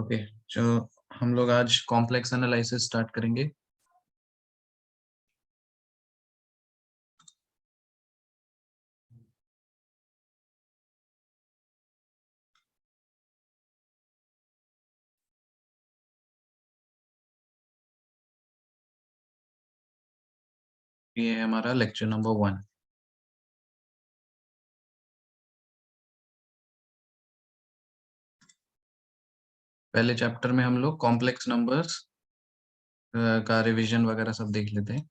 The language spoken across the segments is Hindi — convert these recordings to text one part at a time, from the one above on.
ओके। जो हम लोग आज कॉम्प्लेक्स एनालिसिस स्टार्ट करेंगे। ये है हमारा लेक्चर नंबर 1। पहले चैप्टर में हम लोग कॉम्प्लेक्स नंबर्स का रिवीजन वगैरह सब देख लेते हैं।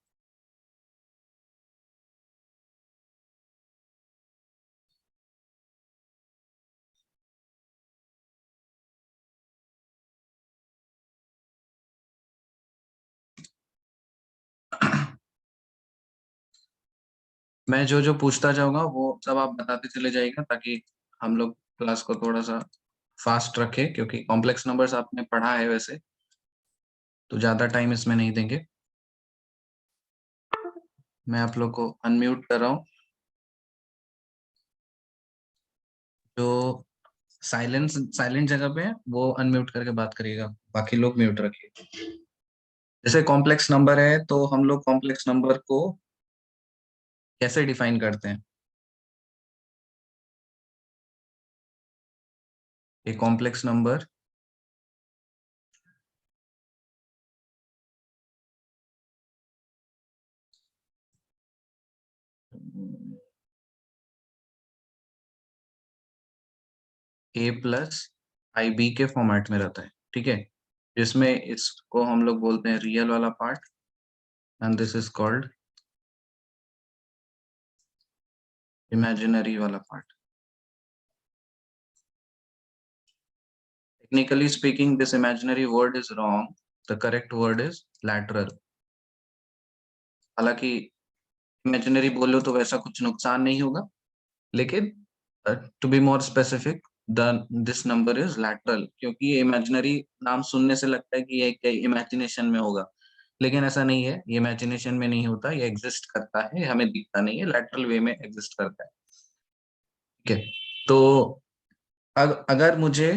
मैं जो जो पूछता जाऊंगा वो सब आप बताते चले जाइएगा, ताकि हम लोग क्लास को थोड़ा सा फास्ट रखें, क्योंकि कॉम्प्लेक्स नंबर्स आपने पढ़ा है वैसे, तो ज़्यादा टाइम इसमें नहीं देंगे। मैं आप लोग को अनम्यूट कर रहा हूँ। जो साइलेंस साइलेंट जगह पे है वो अनम्यूट करके बात करिएगा, बाकी लोग म्यूट रखिए। जैसे कॉम्प्लेक्स नंबर है तो हम लोग कॉम्प्लेक्स नंबर को कैसे डिफाइन करते हैं। A complex number A plus I B के फॉर्मेट में रहता है, ठीक है। जिसमें इसको हम लोग बोलते हैं रियल वाला part, and this is called imaginary वाला part. Technically speaking this imaginary word is wrong, the correct word is lateral. हालांकि इमेजिनरी बोलो तो वैसा कुछ नुकसान नहीं होगा, लेकिन to be more specific, the this number is lateral, क्योंकि ये इमेजिनरी नाम सुनने से लगता है कि ये इमेजिनेशन में होगा, लेकिन ऐसा नहीं है। ये इमेजिनेशन में नहीं होता, ये एग्जिस्ट करता है, हमें दिखता नहीं है, लैटरल वे में एग्जिस्ट करता है, ठीक है। तो अगर मुझे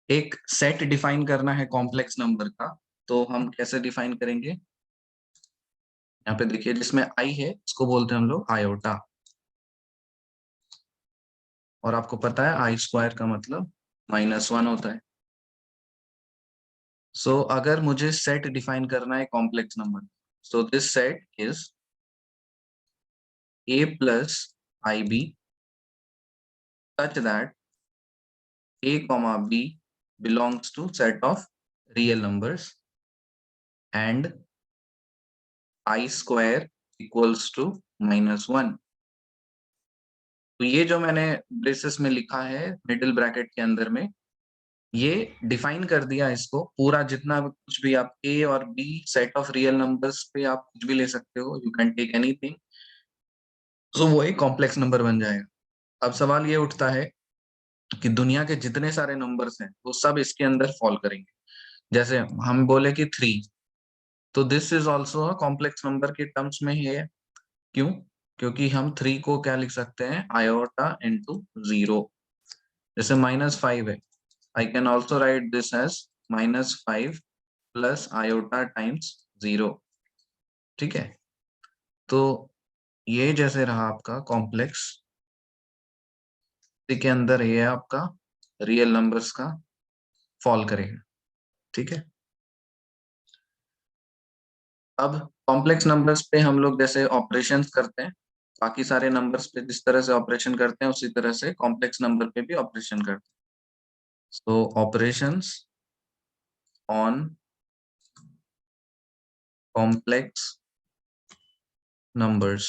एक सेट डिफाइन करना है कॉम्प्लेक्स नंबर का, तो हम कैसे डिफाइन करेंगे। यहाँ पे देखिए, जिसमें आई है इसको बोलते हैं हम लोग आयोटा, और आपको पता है आई स्क्वायर का मतलब -1 होता है। सो अगर मुझे सेट डिफाइन करना है complex number, so this set is a plus ib such that a comma b belongs to set of real numbers and I square equals to -1। तो ये जो मैंने ब्रेसेस में लिखा है मिडिल ब्रैकेट के अंदर में, ये डिफाइन कर दिया इसको पूरा। जितना कुछ भी आप a और b set of real numbers पे आप कुछ भी ले सकते हो, यू कैन टेक एनीथिंग, सो वो एक कॉम्प्लेक्स नंबर बन जाएगा। अब सवाल ये उठता है कि दुनिया के जितने सारे नंबर्स हैं वो सब इसके अंदर फॉल करेंगे। जैसे हम बोले कि 3, तो this is also complex number के टर्म्स में ही है। क्यों? क्योंकि हम 3 को क्या लिख सकते हैं, आयोटा इंटू 0। जैसे -5 है, I can also write this as -5 plus iota times 0, ठीक है। तो ये जैसे रहा आपका कॉम्प्लेक्स, के अंदर ये आपका रियल नंबर्स का फॉल करेगा, ठीक है। अब कॉम्प्लेक्स नंबर्स पे हम लोग जैसे ऑपरेशंस करते हैं, बाकी सारे नंबर्स पे जिस तरह से ऑपरेशन करते हैं उसी तरह से कॉम्प्लेक्स नंबर पे भी ऑपरेशन करते हैं। सो ऑपरेशंस ऑन कॉम्प्लेक्स नंबर्स,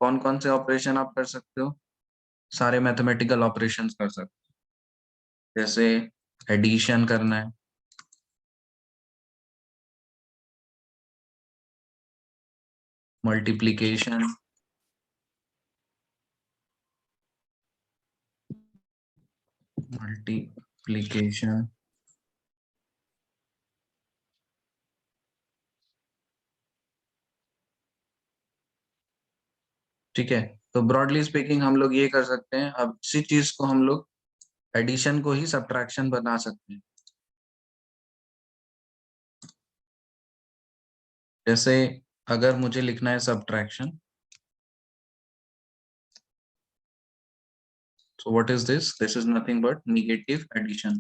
कौन कौन से ऑपरेशन आप कर सकते हो, सारे मैथमेटिकल ऑपरेशंस कर सकते हो। जैसे एडिशन करना है, मल्टीप्लिकेशन, मल्टीप्लिकेशन, ठीक है। तो ब्रॉडली स्पीकिंग हम लोग ये कर सकते हैं, अब इसी चीज को हम लोग एडिशन को ही सब्ट्रैक्शन बना सकते हैं। जैसे अगर मुझे लिखना है subtraction, so what is this? This is nothing but negative addition.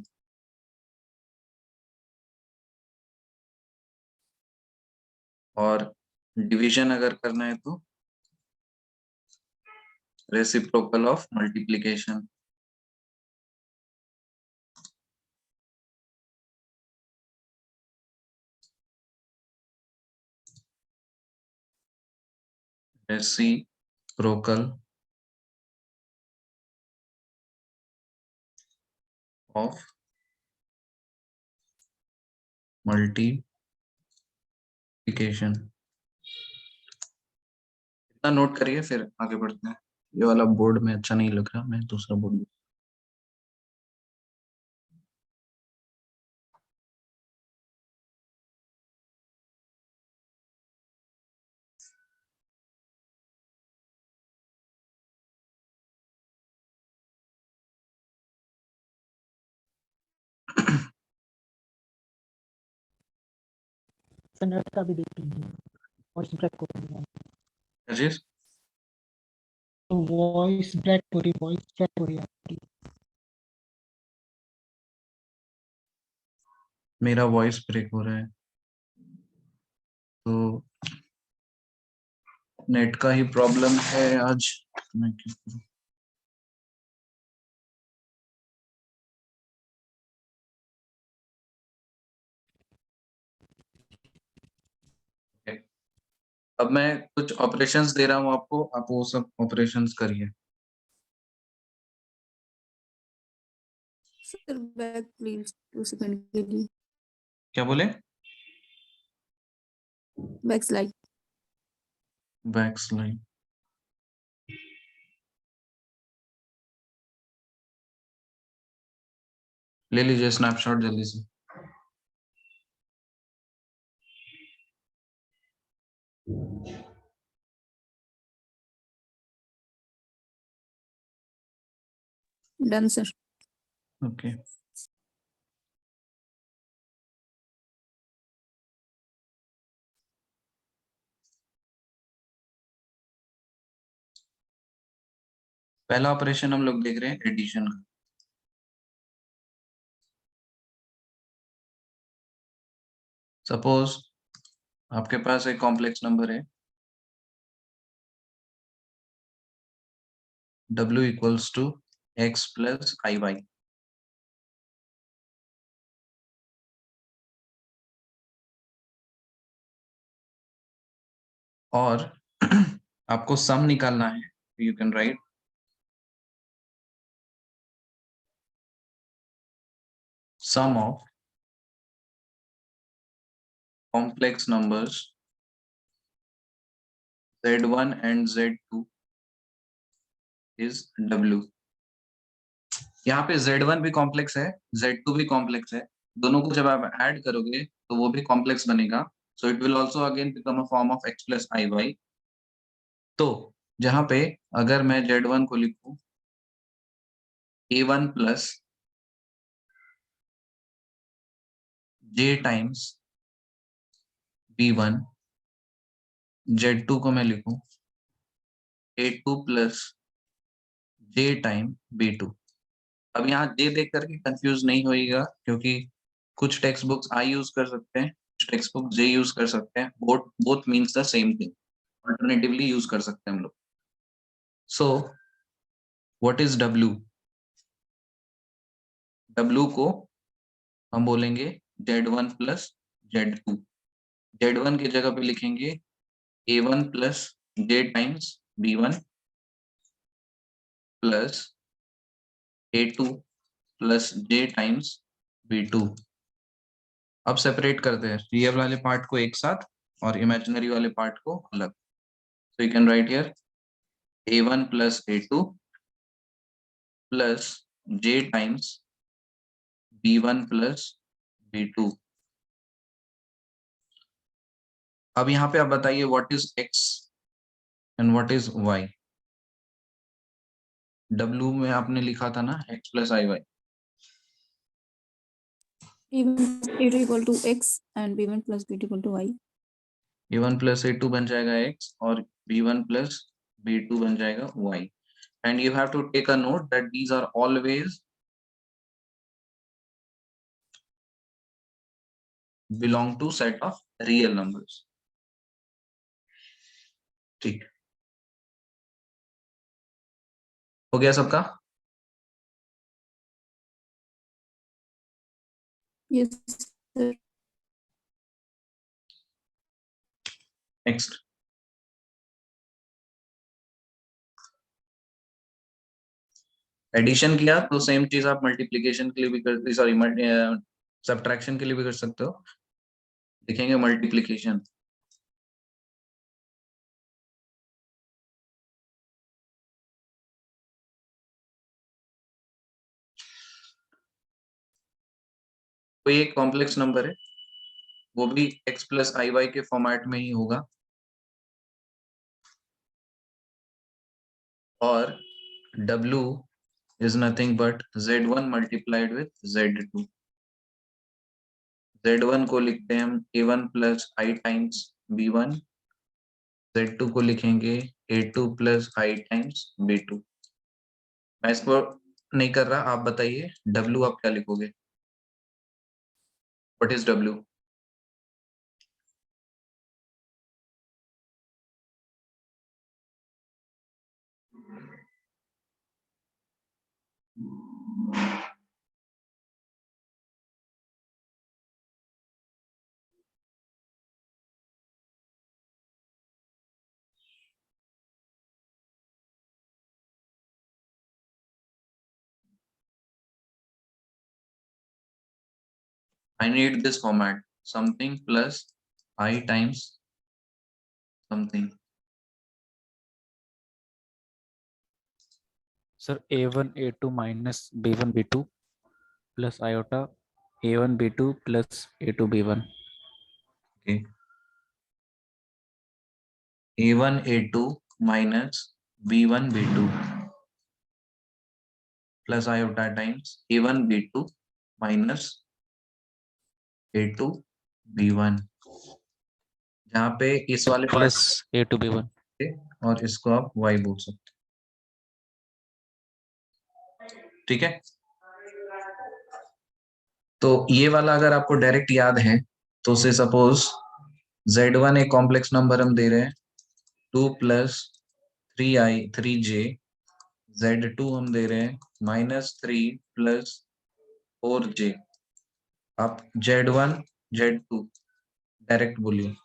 और डिवीजन अगर करना है तो reciprocal of multiplication. Reciprocal of multiplication. इतना नोट करिए, फिर आगे बढ़ते हैं। ये वाला बोर्ड में अच्छा नहीं लग रहा, मैं दूसरा बोर्ड। नेट का भी देख लीजिए, वॉइस ब्रेक हो रही है। अजीज, तो वॉइस ब्रेक हो रही है आपकी। मेरा वॉइस ब्रेक हो रहा है, तो नेट का ही प्रॉब्लम है आज। मैं क्या करूं? अब मैं कुछ ऑपरेशंस दे रहा हूं आपको, आप वो सब ऑपरेशंस करिए। सर बैक प्लीज 2 सेकंड के लिए। क्या बोले? Back slide. Back slide. ले लीजिए स्नैपशॉट जल्दी से। Done sir. ओके, पहला ऑपरेशन हम लोग देख रहे हैं एडिशन का। सपोज आपके पास एक कॉम्प्लेक्स नंबर है w equals to x plus I Y. और आपको सम निकालना है, you can write sum of complex numbers z1 and z2 is w। यहाँ पे z1 भी कॉम्प्लेक्स है, z2 भी कॉम्प्लेक्स है, दोनों को जब आप ऐड करोगे तो वो भी कॉम्प्लेक्स बनेगा। So it will also again become a form of x plus I Y. तो जहाँ पे अगर मैं z1 को लिखूं a1 plus j times b1, z2 को मैं लिखूं a2 plus j time b2। अब यहाँ j देख करके कंफ्यूज नहीं होइएगा, क्योंकि कुछ टेक्स्ट बुक्स आई यूज कर सकते हैं, कुछ टेक्स्ट बुक जे यूज कर सकते हैं। Both means the same thing, alternatively use कर सकते हैं हम लोग। So what is w? w को हम बोलेंगे z1 प्लस z2। z1 की जगह पे लिखेंगे a1 plus j times b1 plus a2 plus j times b2। अब सेपरेट करते हैं रियल वाले पार्ट को एक साथ और इमेजिनरी वाले पार्ट को अलग। So you can write here a1 plus a2 plus j times b1 plus b2। अब यहाँ पे आप बताइए what is x and what is y। W में आपने लिखा था ना x plus I Y, A1 equal to x and B1 plus B2 equal to y. A1 plus A2 बन जाएगा x और B1 प्लस B2 बन जाएगा y. And you have to take a note that these are always belong to set of real numbers. ठीक, हो गया सबका? Yes, sir. नेक्स्ट, एडिशन किया तो सेम चीज आप मल्टीप्लिकेशन के लिए भी कर, सॉरी सब्ट्रैक्शन के लिए भी कर सकते हो. लिखेंगे मल्टीप्लिकेशन. कोई एक कॉम्प्लेक्स नंबर है, वो भी x प्लस आई वाई के फॉर्मेट में ही होगा, और w is nothing but z1 multiplied with z2. z1 को लिखते हैं हम a1 प्लस आई टाइम्स b1, z2 को लिखेंगे a2 प्लस आई टाइम्स b2. मैं इसको नहीं कर रहा, आप बताइए w आप क्या लिखोगे? What is w? I need this format, something plus I times something. Sir, A1 A2 minus B1 B2 plus iota A1 B2 plus A2 B1. Okay. A1 A2 minus B1 B2 plus iota times A1 B2 minus A2 B1, जहाँ पे इस वाले पार्ट Plus A2 B1. और इसको आप y बोल सकते, ठीक है. तो ये वाला अगर आपको डायरेक्ट याद है तो से सपोज z1 एक कॉम्प्लेक्स नंबर हम दे रहे हैं 2 प्लस 3j, z2 हम दे रहे हैं -3 प्लस 4j. आप z1 z2 डायरेक्ट बोलिए.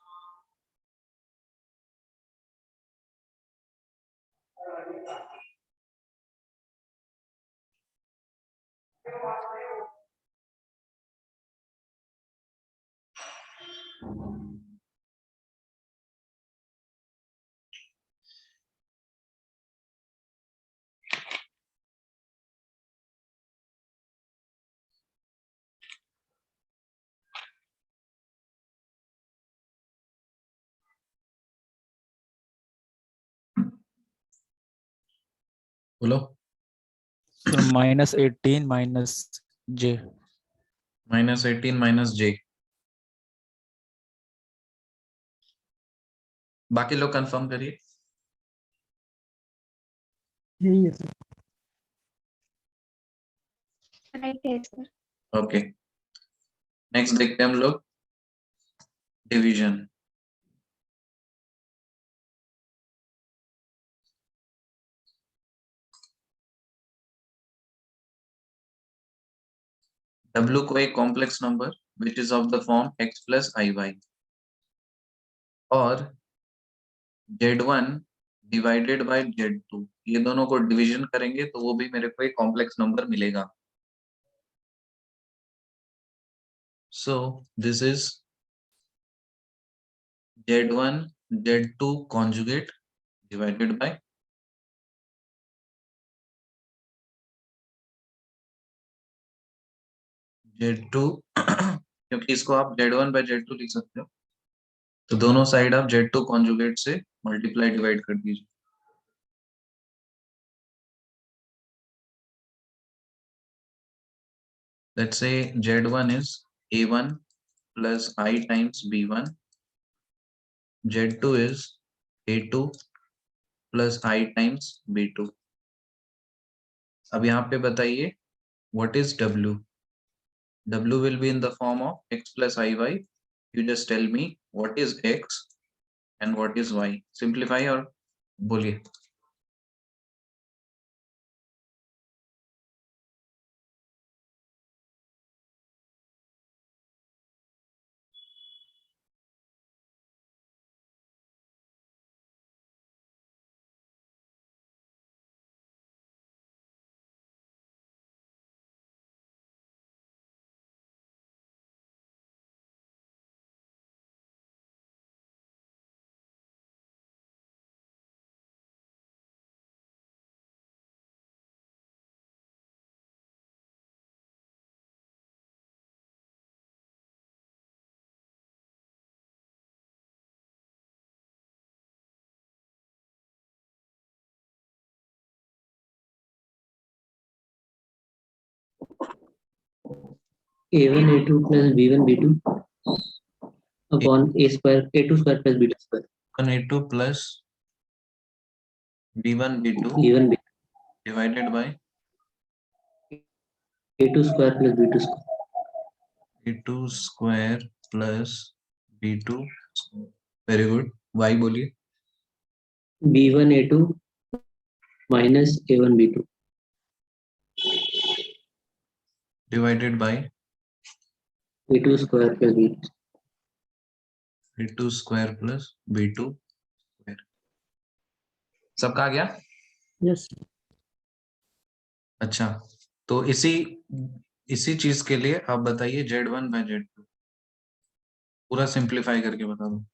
बोलो. Sir, -18 minus J. -18 minus j. बाकी लोग कंफर्म करिए. यही है सर. राइट है सर. ओके, नेक्स्ट देखते हैं हम लोग डिवीजन. W को एक complex number which is of the form x plus I Y, और z1 डिवाइडेड बाय z2, ये दोनों को डिवीजन करेंगे तो वो भी मेरे को एक कॉम्प्लेक्स नंबर मिलेगा. So this is z1 z2 conjugate divided by z2 क्योंकि इसको आप z1 बाय z2 लिख सकते हो, तो दोनों साइड आप z2 कॉन्जुगेट से मल्टीप्लाई डिवाइड कर दीजिए. let's say Z1 is A1 plus I times B1, Z2 is A2 plus I times B2. अब यहाँ पे बताइए what is W? W will be in the form of x plus iy. You just tell me what is x and what is y. Simplify और बोलिए. A1 A2 plus B1 B2 upon A square A2 square plus B2 square. A2 plus B1 B2 B1 B2 divided by A2 square plus B2 square. A2 square plus B2 square. Very good. Y बोलिए. B1 A2 minus A1 B2 Divided by A2 square plus B2. A2 square plus B2 square. सबका आ गया? Yes. अच्छा, तो इसी चीज के लिए आप बताइए Z1 by Z2 पूरा सिंप्लीफाई करके बता दो.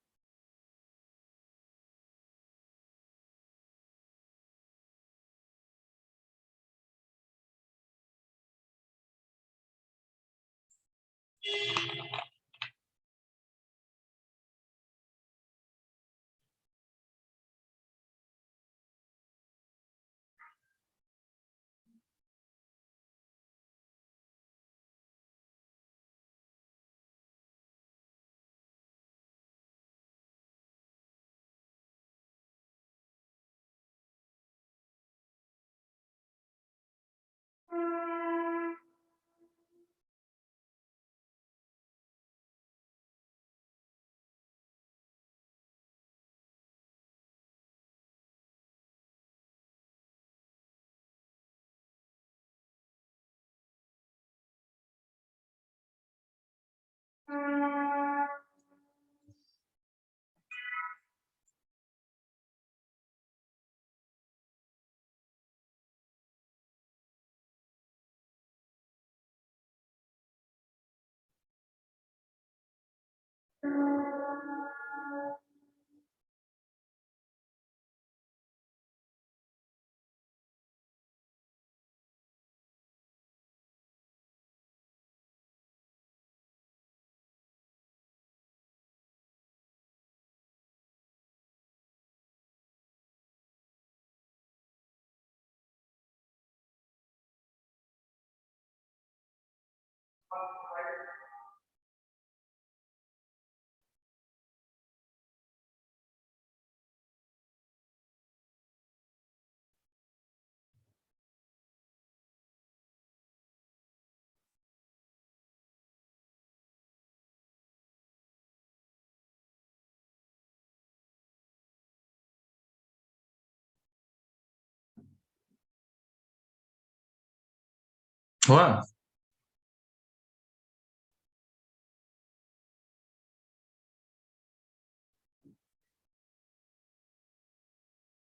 हुआ?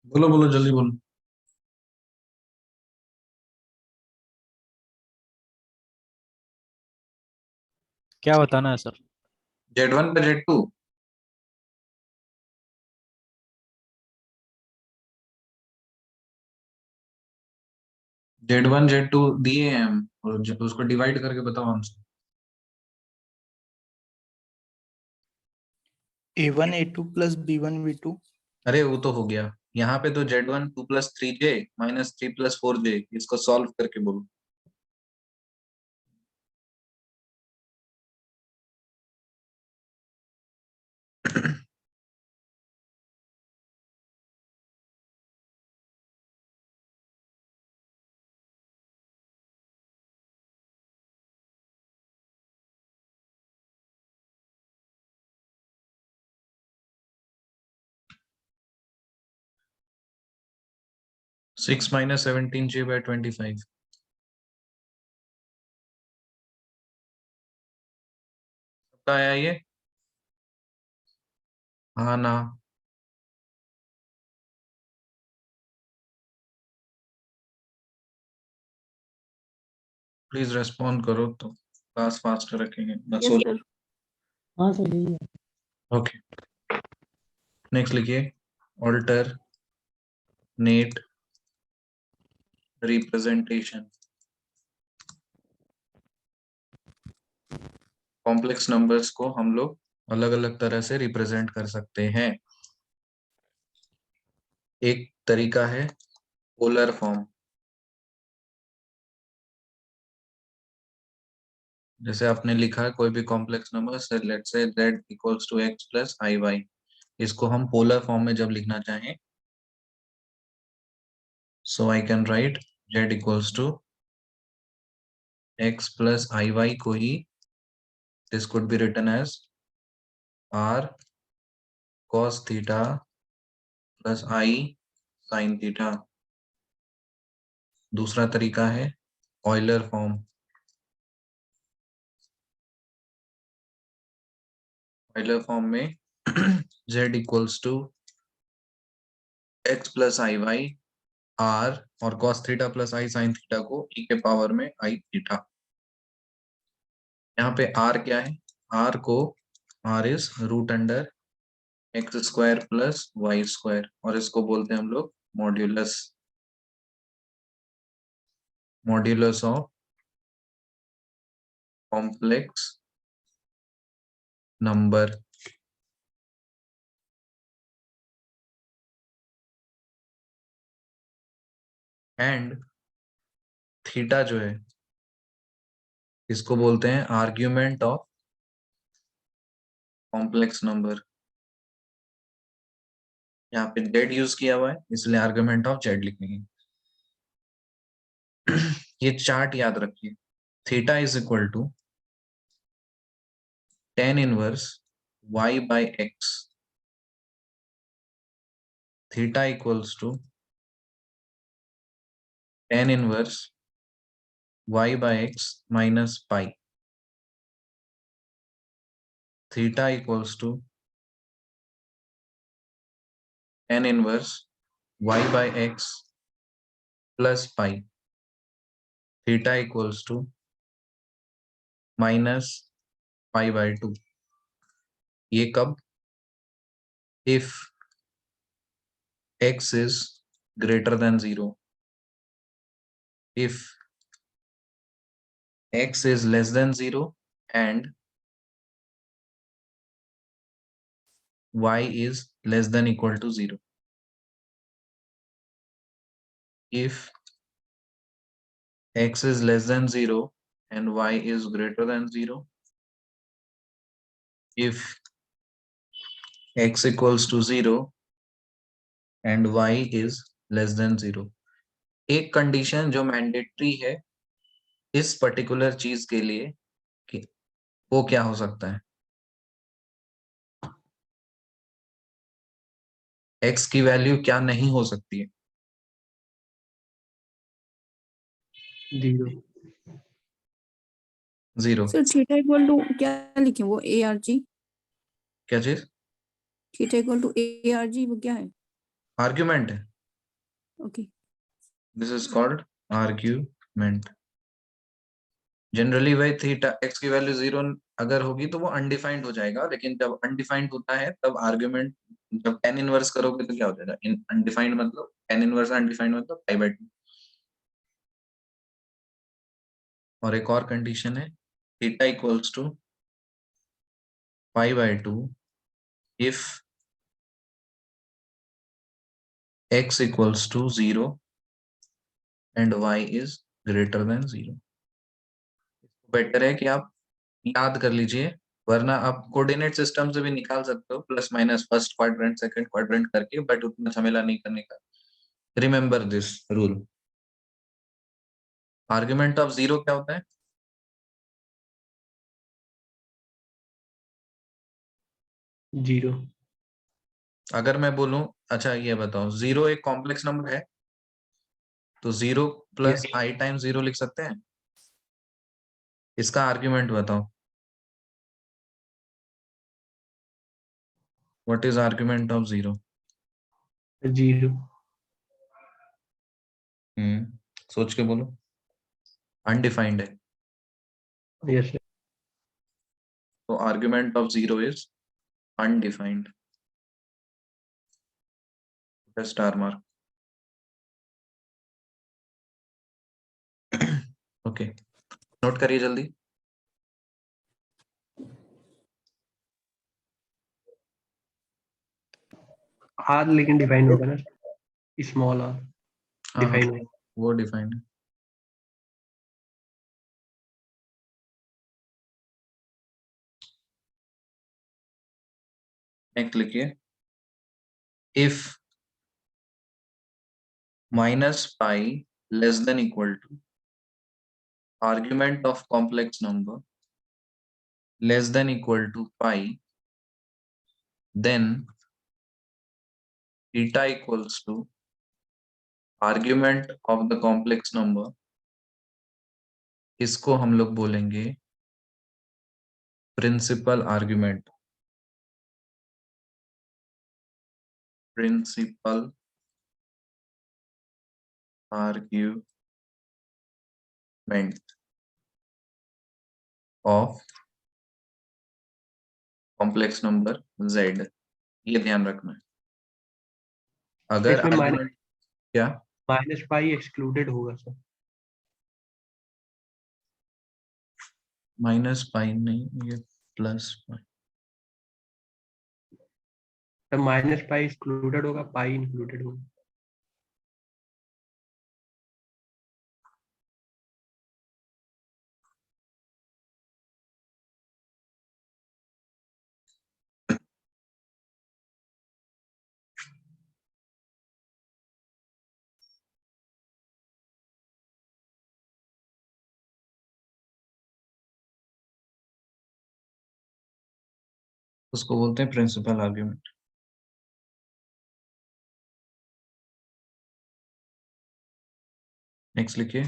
बोलो बोलो जल्दी बोलो. क्या बताना है सर? Z1 पे Z2 Z1 Z2 दिए हैं हम और उसको डिवाइड करके बताओ हमसे. A1 A2 plus B1 B2 अरे वो तो हो गया. यहाँ पे तो Z1 2 plus 3J minus 3 plus 4J इसको सॉल्व करके बोलो. 6 minus 17j by 25. सबका आया ये? हाँ ना? प्लीज रेस्पॉन्ड करो तो क्लास फास्ट रखेंगे बस। Yes sir. हाँ सर यही है। ओके, नेक्स्ट लिखिए alternate representation. Complex numbers को हम लोग अलग अलग तरह से रिप्रेजेंट कर सकते हैं। एक तरीका है पोलर फॉर्म। जैसे आपने लिखा है कोई भी कॉम्प्लेक्स नंबर से, let's say z equals to x plus I y, इसको हम पोलर फॉर्म में जब लिखना चाहें, so I can write z equals to x plus I y को ही this could be written as r cos theta plus i sin theta. दूसरा तरीका है ऑयलर फॉर्म। ऑयलर फॉर्म में z equals to x plus I y r और cos theta plus i sin theta को e के पावर में i थीटा। यहाँ पे r क्या है? r को r is root under X square plus Y square, और इसको बोलते हैं हम लोग modulus. Modulus of complex number. And theta जो है इसको बोलते हैं आर्ग्यूमेंट ऑफ कॉम्प्लेक्स नंबर। यहाँ पे जेड यूज किया हुआ है इसलिए आर्ग्यूमेंट ऑफ जेड लिखेंगे। ये चार्ट याद रखिए। Theta is equal to tan inverse y by x. Theta equals to tan inverse y by x minus pi. Theta equals to tan inverse y by x plus pi. Theta equals to minus pi by 2। ये कब? If x is greater than 0, if x is less than 0 and y is less than equal to 0. If x is less than 0 and y is greater than 0, if x equals to 0 and y is less than 0. एक कंडीशन जो मैंडेटरी है इस पर्टिकुलर चीज के लिए कि वो क्या हो सकता है? x की वैल्यू क्या नहीं हो सकती है? 0 0। सर थीटा इक्वल टू क्या लिखें वो ARG? क्या चीज? थीटा इक्वल टू ARG वो क्या है? आर्ग्यूमेंट है। Okay. This is called argument. Generally वही थीटा x की वैल्यू 0 अगर होगी तो वो अनडिफाइंड हो जाएगा, लेकिन जब अनडिफाइंड होता है तब आर्ग्यूमेंट, जब tan इनवर्स करोगे तो क्या हो जाएगा? अनडिफाइंड मतलब tan इनवर्स अनडिफाइंड मतलब पाई बाय 2। और एक और कंडीशन है theta equals to pi by 2 if x equals to 0 and y is greater than 0। Better है कि आप याद कर लीजिए, वरना आप कोऑर्डिनेट सिस्टम से भी निकाल सकते हो plus minus first quadrant second quadrant करके, बट उतना झमेला नहीं करने का। Remember this rule. Argument of 0 क्या होता है? 0 अगर मैं बोलूं, अच्छा ये बताओ 0 एक कॉम्प्लेक्स नंबर है? तो 0 प्लस आई टाइम 0 लिख सकते हैं। इसका आर्ग्यूमेंट बताओ, व्हाट इज आर्ग्यूमेंट ऑफ 0? 0. सोच के बोलो। अनडिफाइंड है, Yes, sir. तो argument of 0 is undefined. Star mark. Okay, note करिए जल्दी। आर लेकिन डिफाइन होगा ना, स्मॉल आर हाँ डिफाइन होगा। वो डिफाइंड है। नेक्स्ट लिखिए, if minus pi less than equal to argument of complex number less than equal to pi, then eta equals to argument of the complex number, इसको हम लोग बोलेंगे principal argument. Principal argument of complex number z, ये ध्यान रखना है। अगर इसमें आर्ग्यूमेंट क्या माइनस पाई एक्सक्लूडेड होगा सर। माइनस पाई नहीं, ये प्लस पाई। तो माइनस पाई एक्सक्लूडेड होगा, पाई इंक्लूडेड होगा। उसको बोलते हैं प्रिंसिपल आर्ग्यूमेंट। नेक्स्ट लिखिए,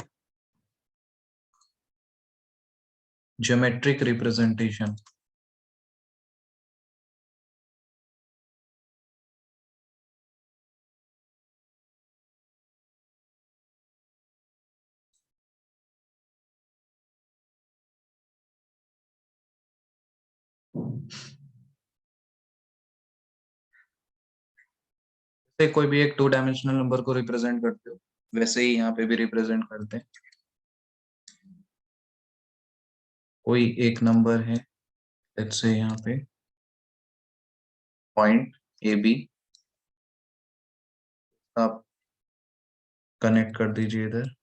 ज्योमेट्रिक रिप्रेजेंटेशन। से कोई भी एक 2 डायमेंशनल नंबर को रिप्रेजेंट करते हो, वैसे ही यहाँ पे भी रिप्रेजेंट करते हैं। कोई एक नंबर है, लेट्स से यहाँ पे पॉइंट ए बी, आप कनेक्ट कर दीजिए इधर।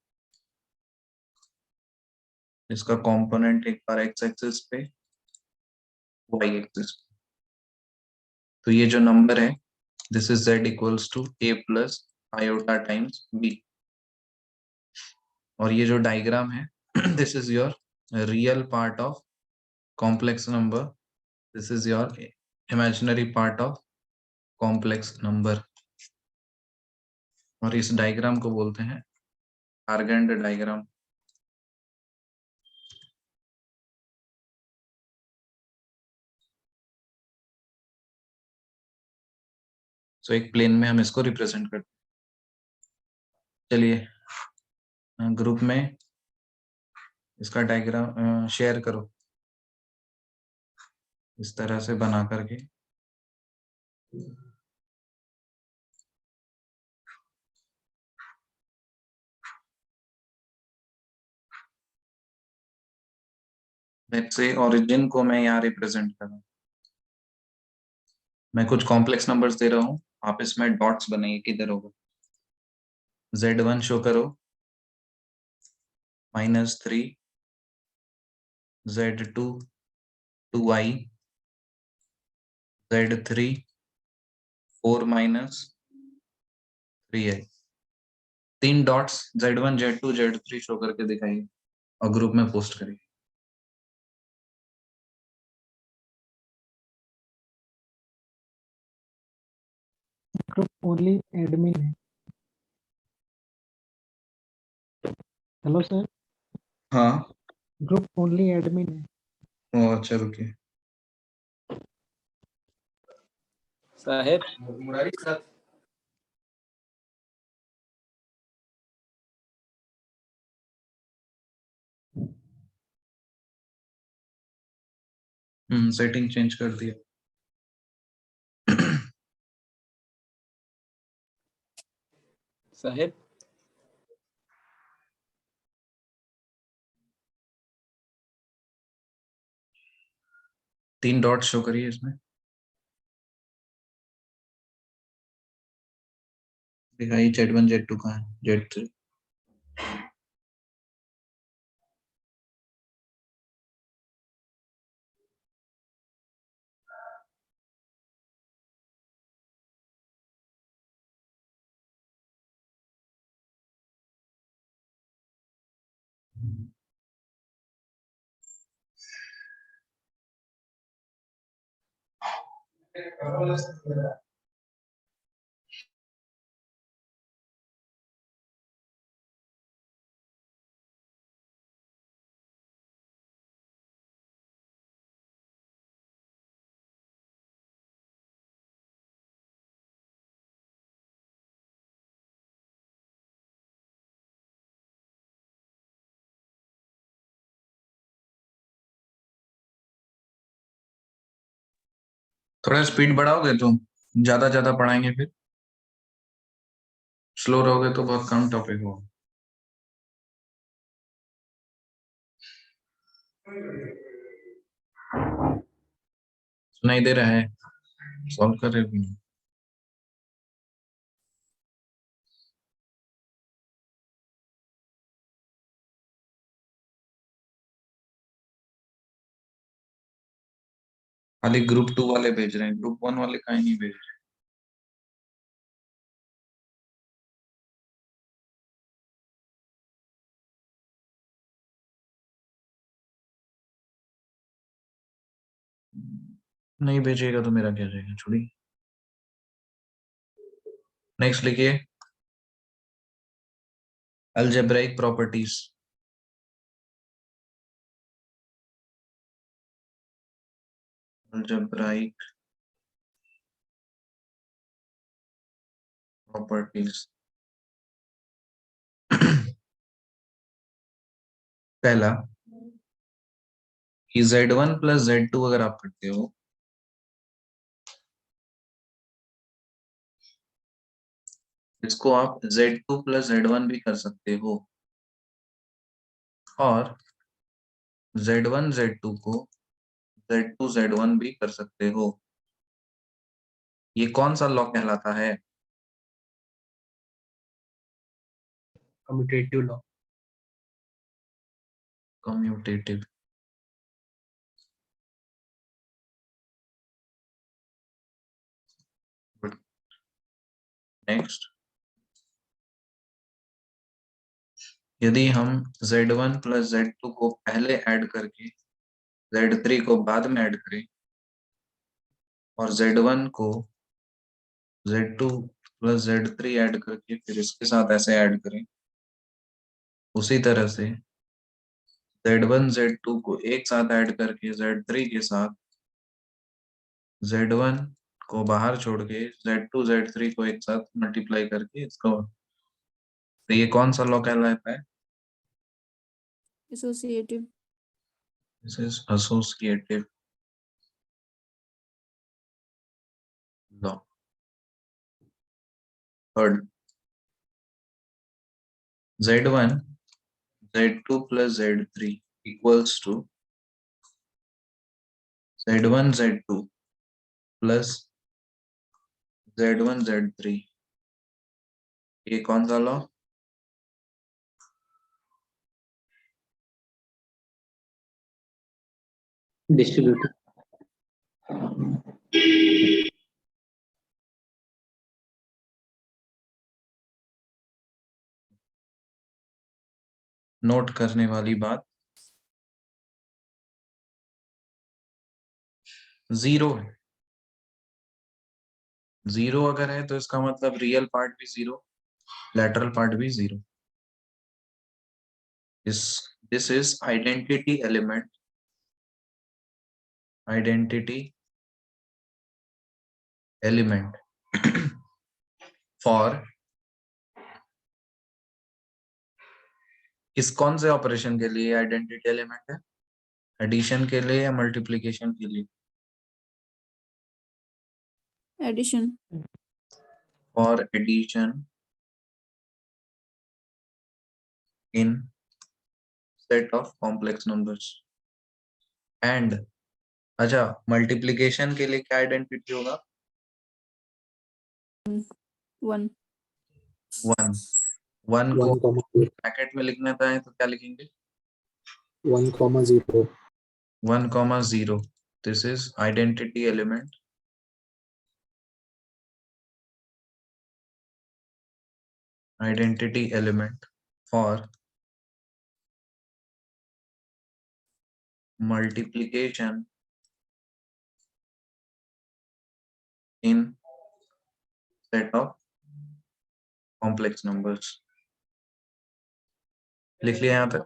इसका कंपोनेंट एक बार एक्स एक्सिस पे, वाई एक्सिस पे। तो ये जो नंबर है, this is z equals to a plus iota times b। और ये जो डायग्राम है, this is your real part of complex number, this is your imaginary part of complex number. और इस डायग्राम को बोलते हैं आर्गेंड डायग्राम। सो एक प्लेन में हम इसको रिप्रेजेंट करते हैं। चलिए ग्रुप में इसका डायग्राम शेयर करो, इस तरह से बना करके। लेट्स से ओरिजिन को मैं यहाँ रिप्रेजेंट कर रहा हूँ। मैं कुछ कॉम्प्लेक्स नंबर्स दे रहा हूँ, आप इसमें डॉट्स बनाइए किधर होगा। z1 शो करो -3, z2 2i, z3 4 -3i। 3 dots z1 z2 z3 show करके दिखाइए और ग्रुप में पोस्ट करिए। ग्रुप ओनली एडमिन है। हेलो सर, हाँ। ग्रुप ओनली एडमिन है। ओ अच्छा रुकिए। साहेब मुरारी सर। सेटिंग चेंज कर दिया। साहेब 3 डॉट शो करिए इसमें। दिखाइए Z1 Z2 कहाँ है, Z3। थोड़ा स्पीड बढ़ाओगे तो ज्यादा ज्यादा पढ़ाएंगे, फिर स्लो रहोगे तो बहुत कम टॉपिक होगा। सुनाई दे रहा है? सॉल्व कर रहे हो कि नहीं? खाली ग्रुप 2 वाले भेज रहे हैं, ग्रुप 1 वाले कहीं नहीं भेज रहे। नहीं भेजिएगा तो मेरा क्या जाएगा, छोड़िए। नेक्स्ट लिखिए अलजेब्राइक प्रॉपर्टीज। Algebraic properties. पहला कि Z1 प्लस Z2 अगर आप करते हो इसको आप Z2 प्लस Z1 भी कर सकते हो, और Z1 Z2 को Z2 Z1 भी कर सकते हो। ये कौन सा लॉ कहलाता है? Commutative law. कम्यूटेटिव। नेक्स्ट, यदि हम Z1 प्लस Z2 को पहले ऐड करके Z3 को बाद में ऐड करें और Z1 को Z2 प्लस Z3 ऐड करके फिर इसके साथ ऐसे ऐड करें, उसी तरह से Z1 Z2 को एक साथ ऐड करके Z3 के साथ Z1 को बाहर छोड़ के Z2 Z3 को एक साथ मल्टीप्लाई करके इसको, तो ये कौन सा लॉ कहलाता है? Associative. This is associative law. Third, Z1 Z2 plus Z3 equals to Z1 Z2 plus Z1 Z3। ये कौन सा लॉ? डिस्ट्रीब्यूटिव। नोट करने वाली बात, 0 है। 0 अगर है तो इसका मतलब रियल पार्ट भी 0, लैटरल पार्ट भी 0। this is identity element for इस कौन से ऑपरेशन के लिए आइडेंटिटी एलिमेंट है? एडिशन के लिए या मल्टीप्लिकेशन के लिए? Addition. For addition in set of complex numbers and अच्छा मल्टीप्लिकेशन के लिए क्या आइडेंटिटी होगा? 1. 1 को 1, ब्रैकेट में लिखना था तो क्या लिखेंगे? 1, 0. 1, 0. This is identity element for multiplication in set of complex numbers. लिख लिया यहाँ तक?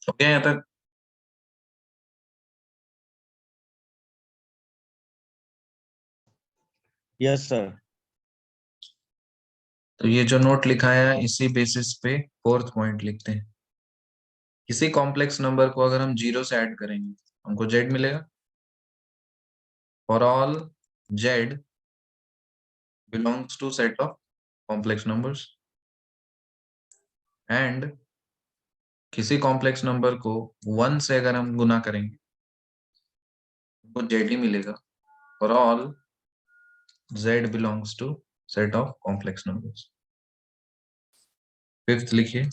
ओके यहाँ तक? Yes, sir. तो ये जो नोट लिखा है इसी बेसिस पे फोर्थ पॉइंट लिखते हैं। किसी कॉम्प्लेक्स नंबर को अगर हम 0 से ऐड करेंगे हमको z मिलेगा। For all z belongs to set of complex numbers and किसी कॉम्प्लेक्स नंबर को 1 से अगर हम गुना करेंगे तो z ही मिलेगा। For all z belongs to set of complex numbers। Fifth लिखिए,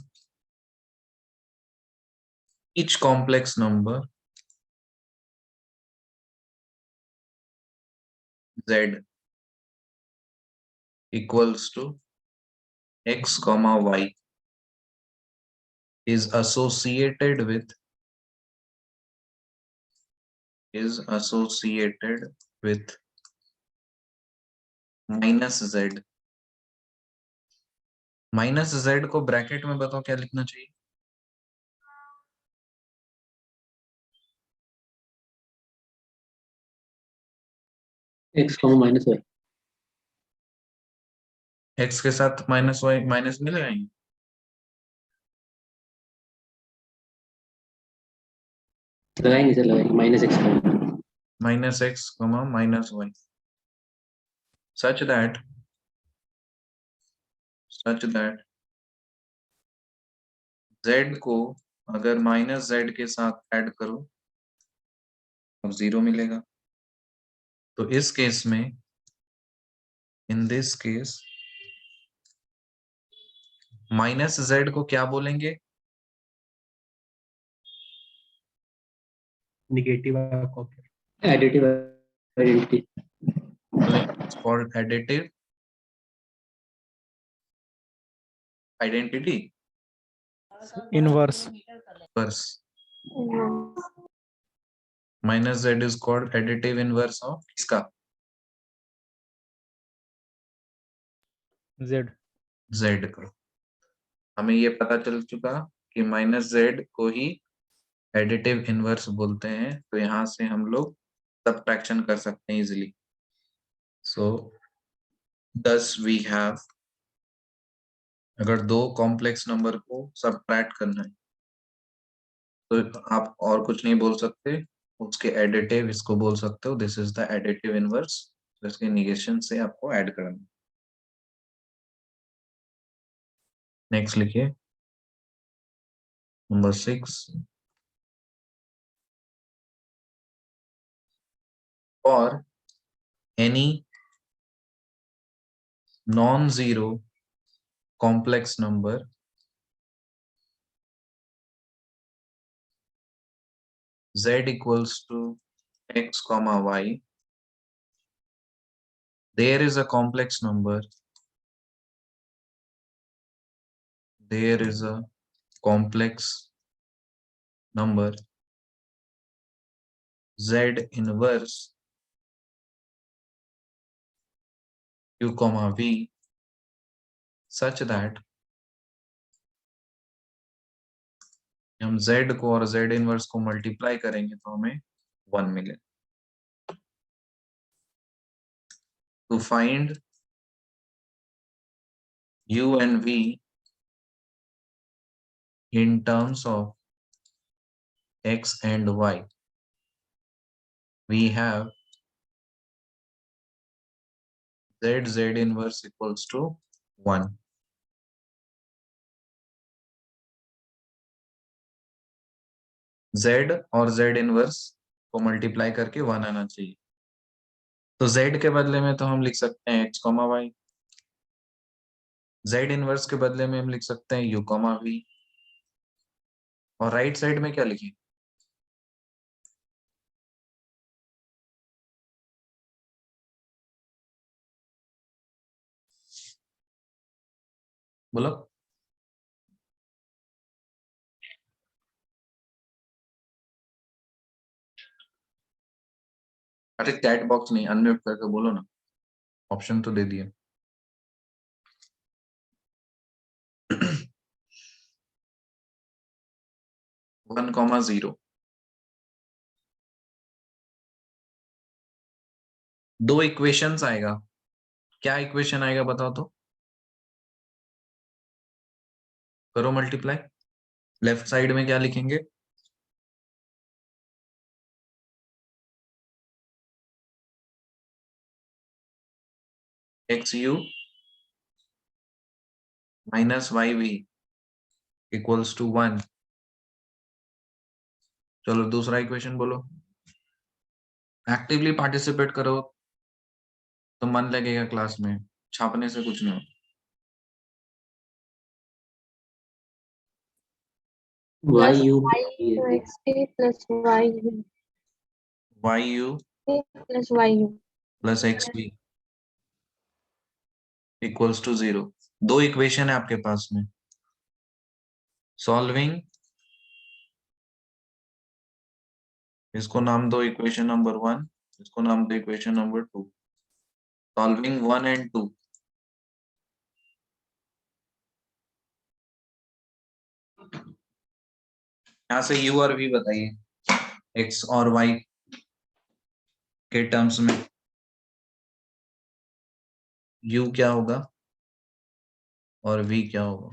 each complex number z equals to x comma y is associated with minus z। Minus z को ब्रैकेट में बताओ क्या लिखना चाहिए? x comma minus y. x के साथ माइनस y माइनस मिलेगा ही। लगाएंगे सर, लगाएंगे minus x minus x comma minus y such that z को अगर माइनस z के साथ ऐड करो अब 0 मिलेगा। तो इस केस में in this case minus z को क्या बोलेंगे? Negative. additive identity. It's called additive identity Inverse. inverse। Minus z is called additive inverse of किसका? Z. z का। हमें ये पता चल चुका कि माइनस z को ही एडिटिव इनवर्स बोलते हैं। तो यहाँ से हम लोग सब्ट्रैक्शन कर सकते हैं easily. So thus we have, अगर दो कॉम्प्लेक्स नंबर को सब्ट्रैक्ट करना है तो आप और कुछ नहीं बोल सकते, उसके एडिटिव इसको बोल सकते हो, this is the additive inverse. तो इसके निगेशन से आपको ऐड करना। नेक्स्ट लिखिए नंबर 6, और any non-zero complex number z equals to x comma y, there is a complex number, there is a complex number z inverse u comma v such that हम z को और z इनवर्स को मल्टीप्लाई करेंगे तो हमें 1 मिले. To find u and v in terms of x and y, we have z inverse equals to 1. z और z इनवर्स को मल्टीप्लाई करके 1 आना चाहिए. तो z के बदले में तो हम लिख सकते हैं x comma y, z inverse के बदले में हम लिख सकते हैं u कॉमा v, और राइट साइड में क्या लिखें? बोलो. अरे चैट बॉक्स नहीं, अनम्यूट करके बोलो ना, ऑप्शन तो दे दिए. 1,0 दो इक्वेशंस आएगा. क्या इक्वेशन आएगा बताओ तो. करो मल्टीप्लाई. लेफ्ट साइड में क्या लिखेंगे? xu minus yv equals to 1. चलो दूसरा इक्वेशन बोलो. एक्टिवली पार्टिसिपेट करो तो मन लगेगा क्लास में, छापने से कुछ नहीं. yu xp plus yu yu plus yu. plus xv equals to 0. दो इक्वेशन है आपके पास में. सॉल्विंग, इसको नाम दो इक्वेशन नंबर 1, इसको नाम दो इक्वेशन नंबर 2. Solving 1 and 2. यहाँ से u और v बताइए x और y के टर्म्स में. u क्या होगा और v क्या होगा?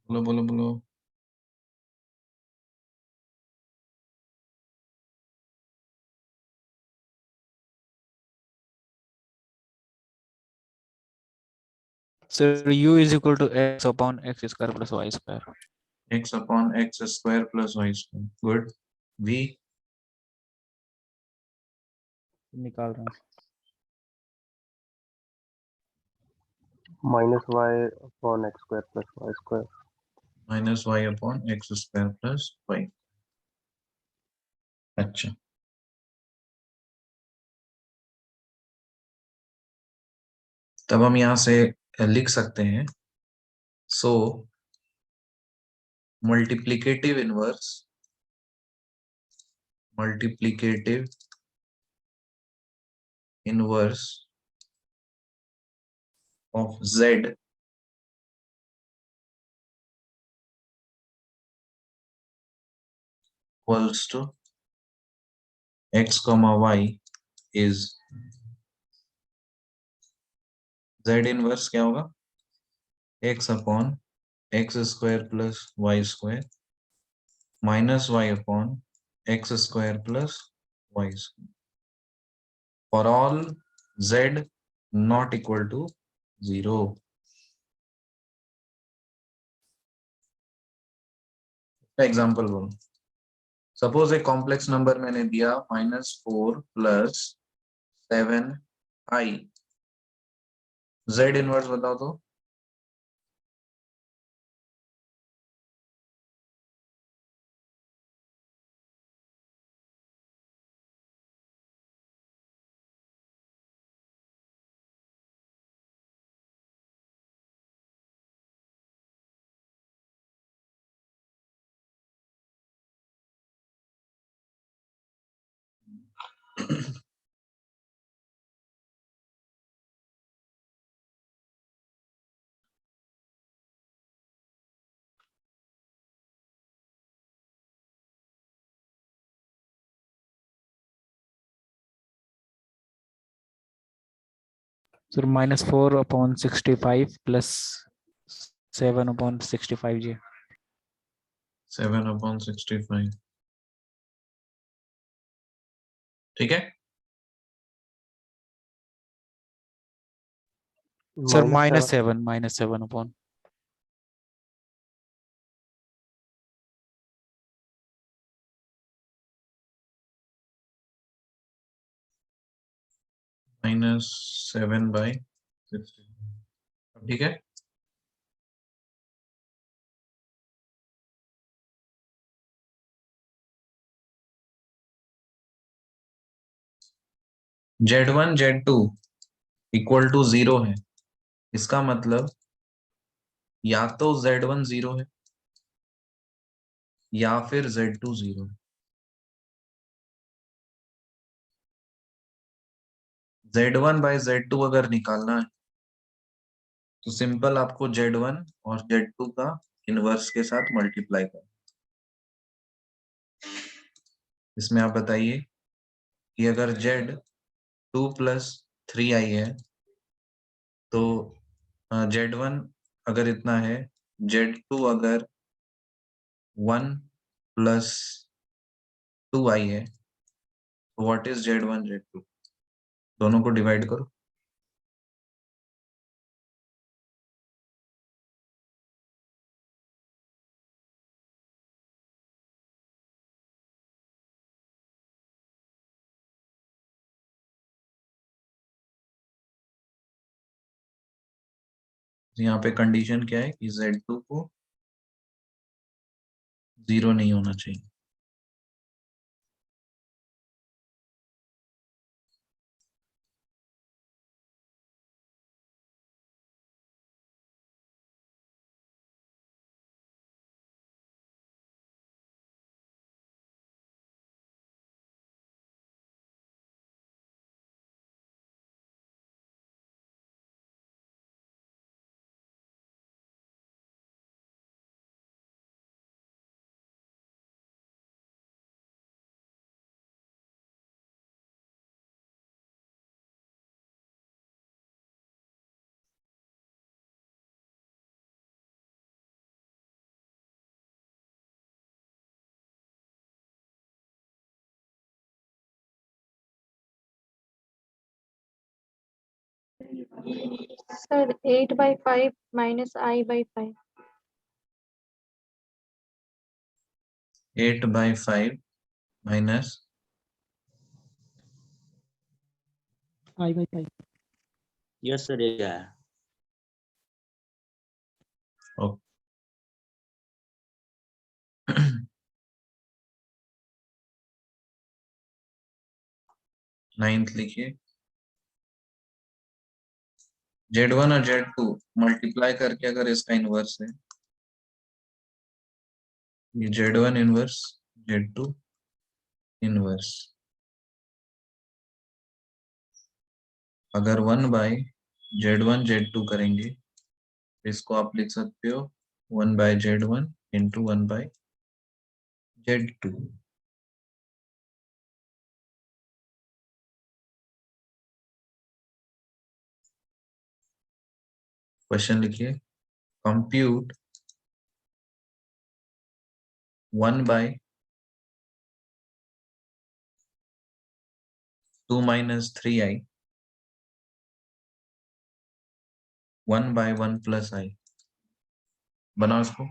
बोलो बोलो बोलो. So u is equal to x upon x square plus y square. x upon x square plus y square. Good. v निकाल रहा हूँ. minus y upon x square plus y square. minus y upon x square plus y. अच्छा, तब हम यहां से लिख सकते हैं. So multiplicative inverse of z equals to x comma y is Z inverse क्या होगा? x upon X square plus Y square minus Y upon X square plus Y square for all z not equal to 0. Example बोलो. सपोज एक कॉम्प्लेक्स नंबर मैंने दिया -4 प्लस 7i. Z इनवर्स बताओ तो. सर -4/65 प्लस 7/65 जी. 7/65. ठीक है. सर -7. -7 अपॉन -7/60. ठीक है. Z1 Z2 इक्वल टू 0 है. इसका मतलब या तो Z1 0 है या फिर Z2 0 है. Z1/Z2 अगर निकालना है तो सिंपल आपको Z1 और Z2 का इनवर्स के साथ मल्टीप्लाई करना. इसमें आप बताइए कि अगर Z2 + 3i है तो Z1 अगर इतना है, Z2 अगर 1 + 2i है तो व्हाट इज Z1 Z2? दोनों को डिवाइड करो. यहाँ पे कंडीशन क्या है कि Z2 को 0 नहीं होना चाहिए. Sir, 8/5 minus I/5. 8/5 minus I/5. Yes sir ये है. oh. 9th लिखिए. Z1 और Z2 मल्टीप्लाई करके अगर इसका इनवर्स है, ये Z1 इनवर्स Z2 इनवर्स, अगर 1/Z1 Z2 करेंगे तो इसको आप लिख सकते हो 1/Z1 इंटू 1/Z2. क्वेश्चन लिखिए, compute 1/2 minus 3i 1/1 plus i। बनाओ इसको।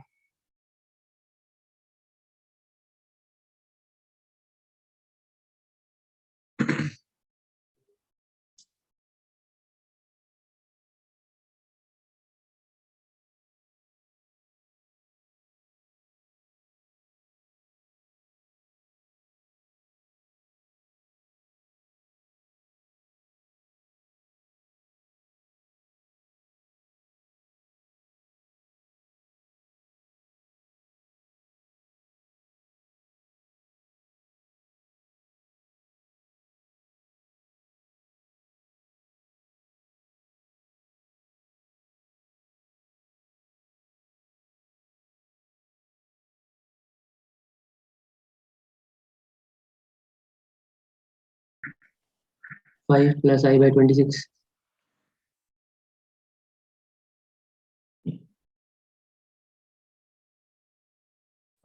Five plus I by 26.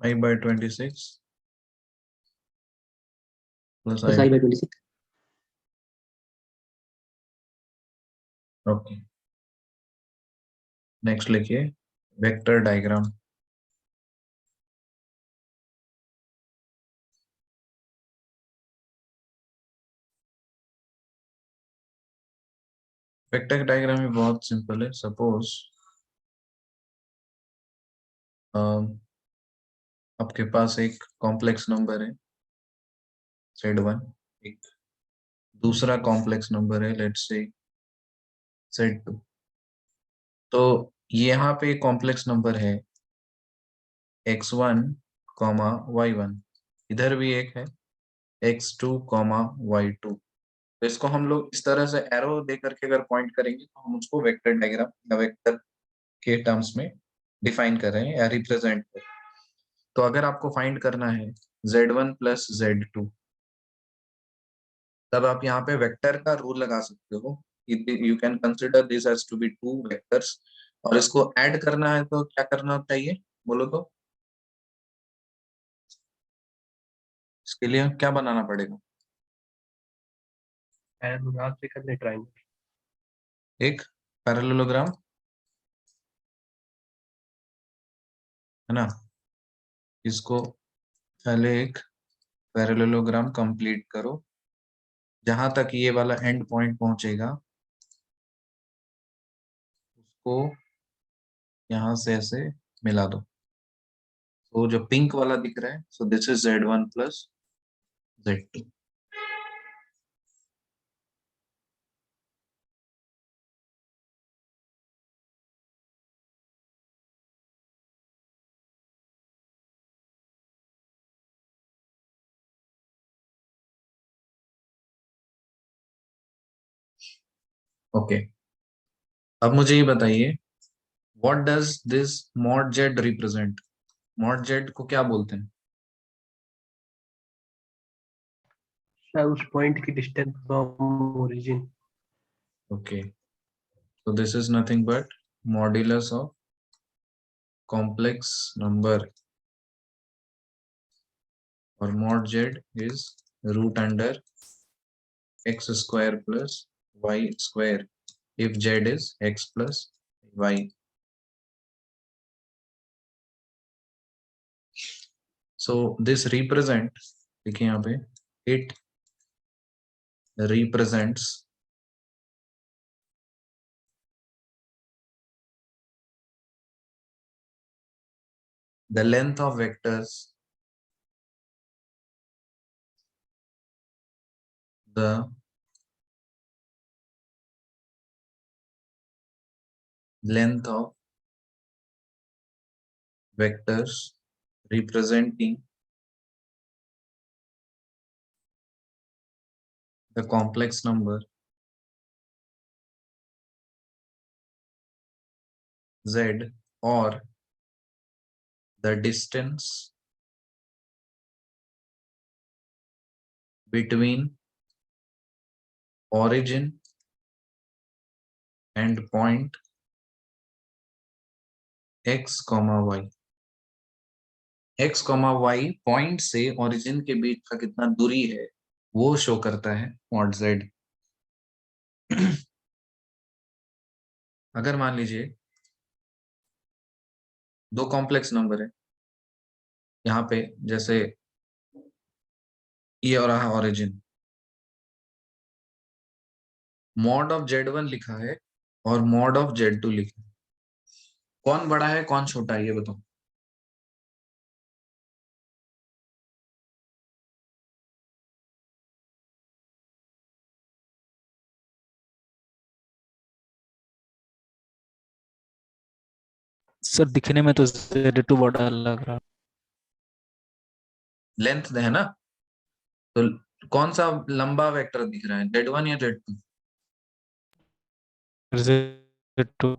I by 26 plus Plus I। I by 26. Okay, next लिखिए वेक्टर डायग्राम। वेक्टर डायग्राम भी बहुत सिंपल है। सपोज आपके पास एक कॉम्प्लेक्स नंबर है Z1, एक दूसरा कॉम्प्लेक्स नंबर है लेट्स से Z2। तो यहाँ पे कॉम्प्लेक्स नंबर है x1, y1, इधर भी एक है x2, y2। तो इसको हम लोग इस तरह से एरो दे करके अगर पॉइंट करेंगे तो हम उसको वेक्टर डायग्राम या वेक्टर के टर्म्स में डिफाइन कर रहे हैं या रिप्रेजेंट कर रहे हैं। तो अगर आपको फाइंड करना है Z1 प्लस Z2, तब आप यहाँ पे वेक्टर का रूल लगा सकते हो। You can consider this as to be two vectors, और इसको ऐड करना है तो क्या करना चाहिए बोलो तो? इसके लिए क्या बनाना पड़ेगा? पैरेललोग्राम से करने ट्रायंगल। एक पैरेललोग्राम है ना, इसको पहले एक पैरेललोग्राम कंप्लीट करो, जहां तक ये वाला एंड पॉइंट पहुंचेगा उसको यहां से ऐसे मिला दो। तो जो पिंक वाला दिख रहा है, so this is Z1 plus Z2। Okay, अब मुझे ये बताइए what does this mod Z represent? Mod Z को क्या बोलते हैं? सर उस पॉइंट की distance from origin. Okay, so this is nothing but modulus of complex number, or mod z is root under x square plus y square if z is x plus y। so this represent, देखिए यहाँ पे, it represents the length of vectors, the length of vectors representing the complex number z, or the distance between origin and point x comma y, x comma y point से ओरिजिन के बीच का कितना दूरी है वो शो करता है मॉड z। अगर मान लीजिए दो कॉम्प्लेक्स नंबर है यहाँ पे, जैसे ये और रहा ओरिजिन, मॉड ऑफ z1 लिखा है और मॉड ऑफ z2 लिखा है, कौन बड़ा है कौन छोटा है ये बताओ। सर दिखने में तो Z2 बड़ा लग रहा। लेंथ है ना, तो कौन सा लंबा वेक्टर दिख रहा है, z1 या z2? Z2।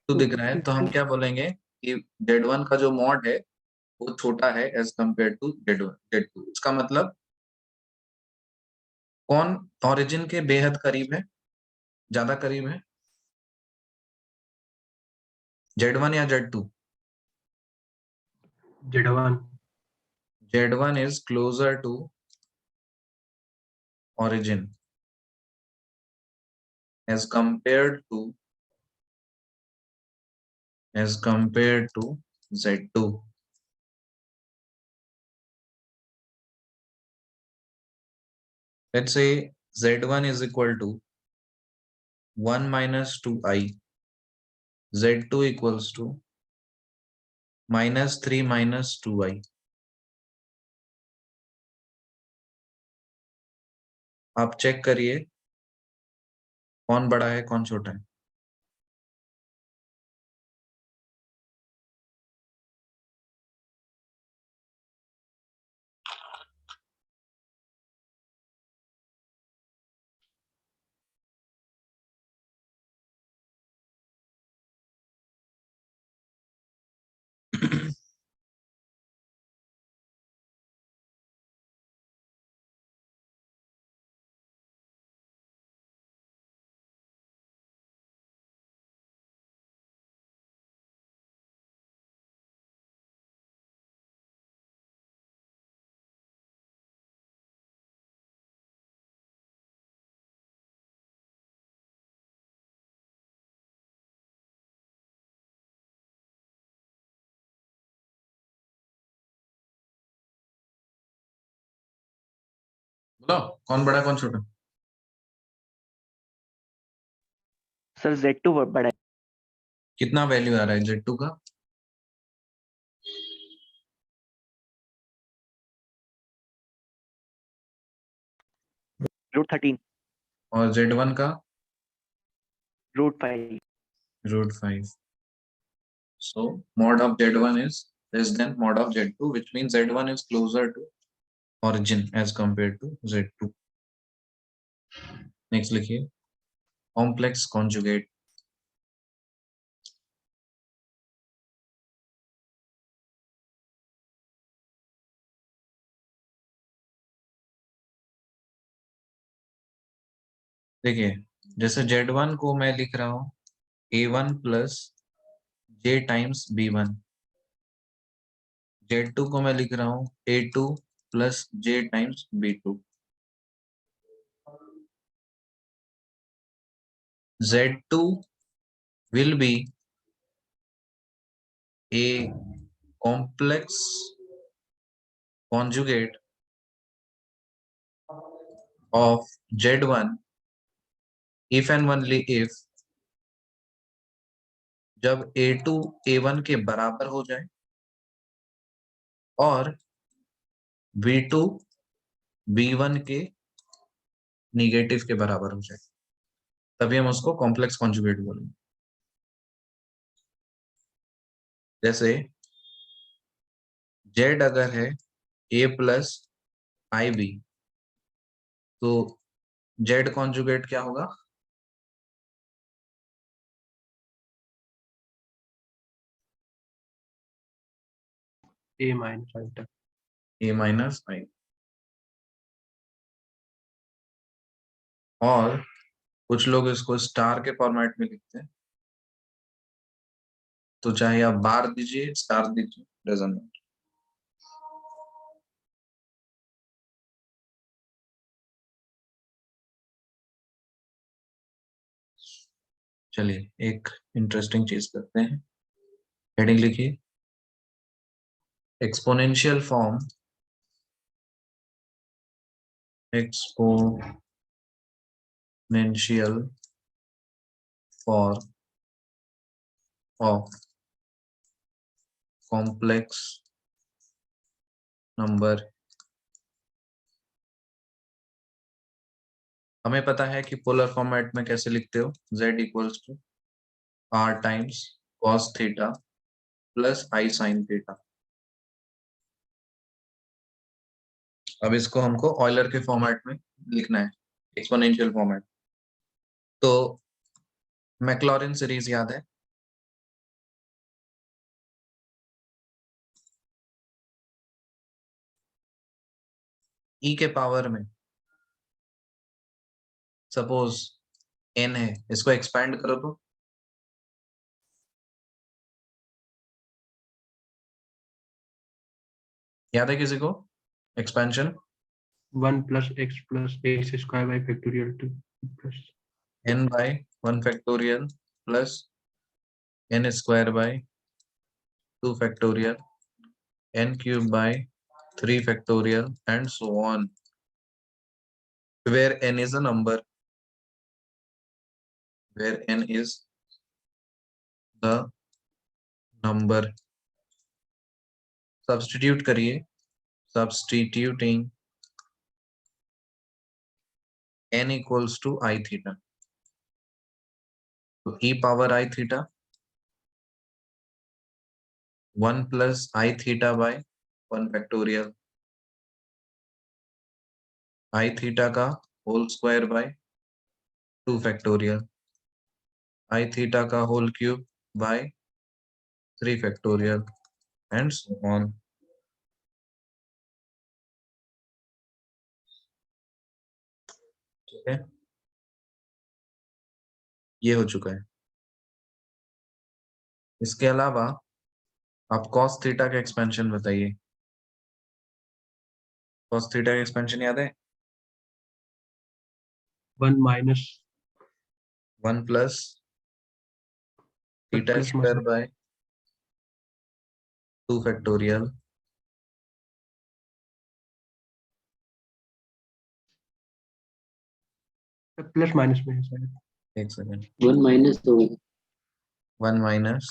तो दिख रहा है, तो हम क्या बोलेंगे कि z1 का जो मॉड है वो छोटा है as compare to z1 z2। इसका मतलब कौन ओरिजिन के बेहद करीब है, ज्यादा करीब है, z1 या z2? Z1. z1 is closer to origin as compared to z2। Let's say z1 is equal to 1 minus 2i, z2 equals to minus 3 minus 2i। आप चेक करिए कौन बड़ा है कौन छोटा है। बोलो कौन बड़ा है कौन छोटा? सर Z2 बड़ा है। कितना वैल्यू आ रहा है z2 का? √13, और z1 का? √5। √5। So mod of z1 is less than mod of z2, which means z1 is closer to origin as compared to z2। Next लिखिए कॉम्प्लेक्स कॉन्जुगेट। देखिए जैसे z1 को मैं लिख रहा हूँ a1 plus j times b1, z2 को मैं लिख रहा हूँ a2 plus j times b2, z2 will be a complex conjugate of z1 if and only if जब a2 a1 के बराबर हो जाए और b2 b1 के निगेटिव के बराबर हो जाए, तभी हम उसको कॉम्प्लेक्स कॉन्जुगेट बोलेंगे। जैसे z अगर है a प्लस आई बी, तो z कॉन्जुगेट क्या होगा? A minus I तक. a माइनस आई। और कुछ लोग इसको स्टार के फॉर्मेट में लिखते हैं, तो चाहे आप बार दीजिए, स्टार दीजिए, डजंट मैटर। चलिए एक इंटरेस्टिंग चीज करते हैं। हेडिंग लिखिए, exponential form, exponential form of complex number। हमें पता है कि पोलर फॉर्मेट में कैसे लिखते हो, z equals to r times cos theta plus i sin theta. अब इसको हमको ऑयलर के फॉर्मेट में लिखना है, एक्सपोनेंशियल फॉर्मेट। तो मैक्लॉरिन सीरीज याद है, e के पावर में सपोज n है, इसको एक्सपैंड करो तो याद है किसी को expansion? 1 plus x plus x square by factorial 2 plus n by 1 factorial plus n square by 2 factorial, n cube by 3 factorial, and so on, where n is a number, where n is the number। Substitute करिए, substituting n equals to I theta, तो e power I theta 1 plus I theta by 1 factorial, I theta का whole square by 2 factorial, I theta का whole cube by 3 factorial, and so on। ठीक है, ये हो चुका है। इसके अलावा आप cos थीटा का एक्सपेंशन बताइए। cos थीटा का एक्सपेंशन याद है? 1 minus 1 plus theta plus square by 2 factorial, plus minus में है शायद। एक सेकेंड, 1 माइनस होगा 1 minus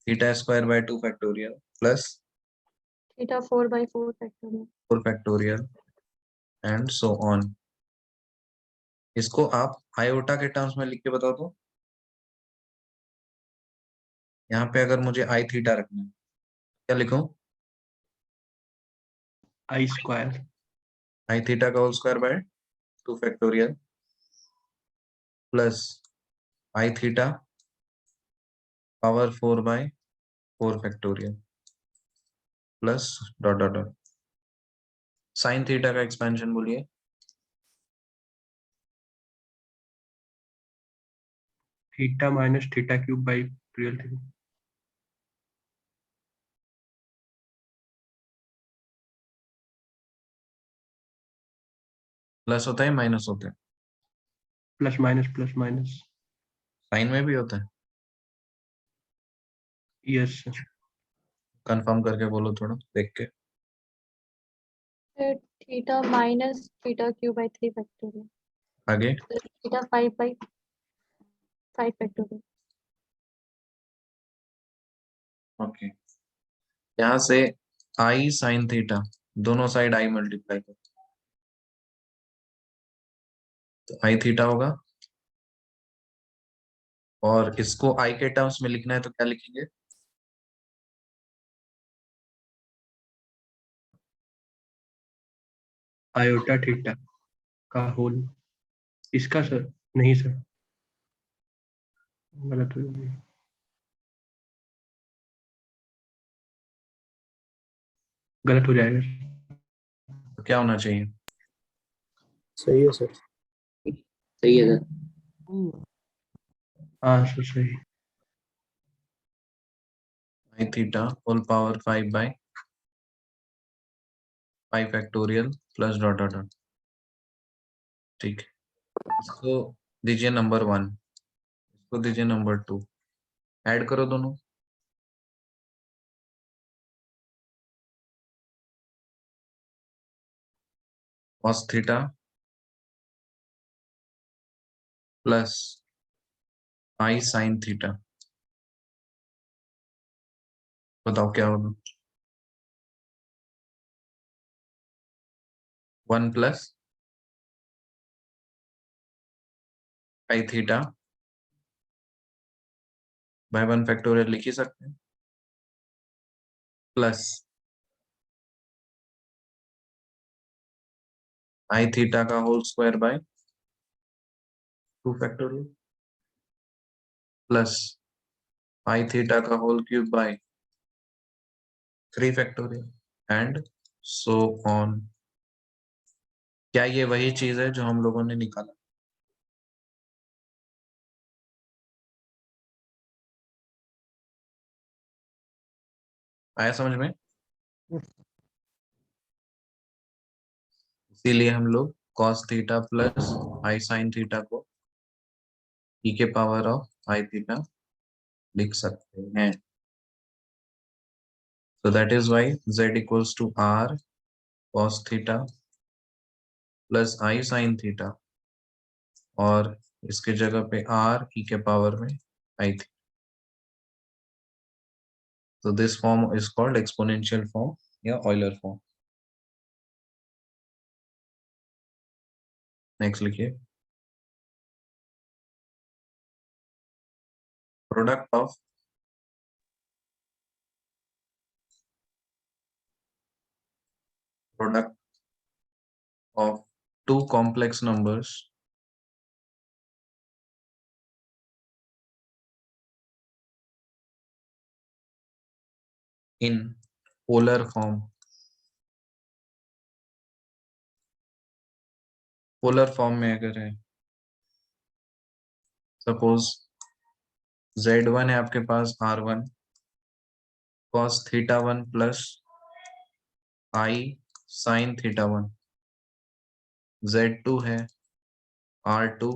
theta square by 2 factorial plus theta 4 by 4 factorial। 4 factorial, and so on। इसको आप आयोटा के टर्म्स में लिख के बताओ तो। यहाँ पे अगर मुझे आई थीटा रखना है, क्या लिखूं? I square आई थीटा का whole square by 2 factorial plus i theta power 4 by 4 factorial plus dot dot dot. Sine theta का एक्सपेंशन बोलिए। theta minus theta cube by real thing। Plus होता है माइनस होता है? plus minus साइन में भी होता है? yes sir। कंफर्म करके बोलो थोड़ा देख के। फिर theta minus theta cube by 3 factorial आगे plus theta 5 by 5 factorial। Okay, यहाँ से आई साइन थीटा दोनों साइड आई मल्टीप्लाई कर, तो आई थीटा होगा, और इसको आई के टर्म्स में लिखना है तो क्या लिखेंगे? iota theta का होल, इसका सर नहीं सर, गलत हो गया। गलत हो जाएगा। तो क्या होना चाहिए? सही है सर। सही है सर। हाँ सर सही। I theta whole power 5 by 5 factorial plus dot dot dot. ठीक है, इसको दीजिए नंबर 1, इसको दीजिए नंबर 2, ऐड करो दोनों। cos theta plus I sin theta, बताओ क्या होगा। 1 plus I theta by 1 factorial लिख ही सकते हैं, प्लस I थीटा का whole square by 2 factorial plus I theta का whole cube by 3 factorial and so on. क्या ये वही चीज है जो हम लोगों ने निकाला? आया समझ में? इसीलिए हम लोग cos theta plus I sin theta को e के पावर ऑफ I थीटा लिख सकते हैं। So that is why z equals to r cos theta plus I sin theta और इसके जगह पे r e के पावर में I theta. So this form is called exponential form या Euler form। नेक्स्ट लिखिए, product of two complex numbers in polar form। Polar form में अगर है, सपोज z1 है आपके पास r1 cos theta 1 plus I sin theta 1, z2 है r2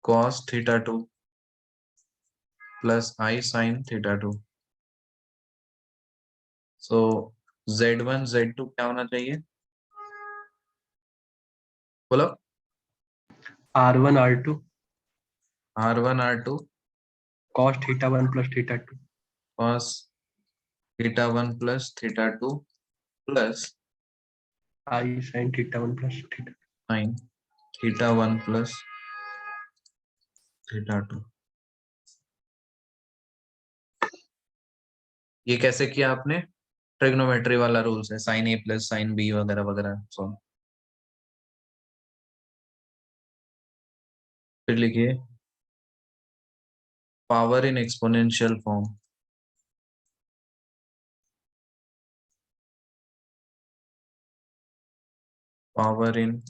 cos theta 2 plus I sin theta 2। So z1 z2 क्या होना चाहिए? बोलो। R1 R2 r1 r2 cos theta 1 plus theta 2 cos theta 1 plus theta 2 plus I sin theta 1 plus theta। sin theta 1 plus theta 2। ये कैसे किया आपने? ट्रिग्नोमेट्री वाला रूल्स है, साइन ए प्लस साइन बी वगैरह वगैरह। सो फिर लिखिए power in exponential form. Power in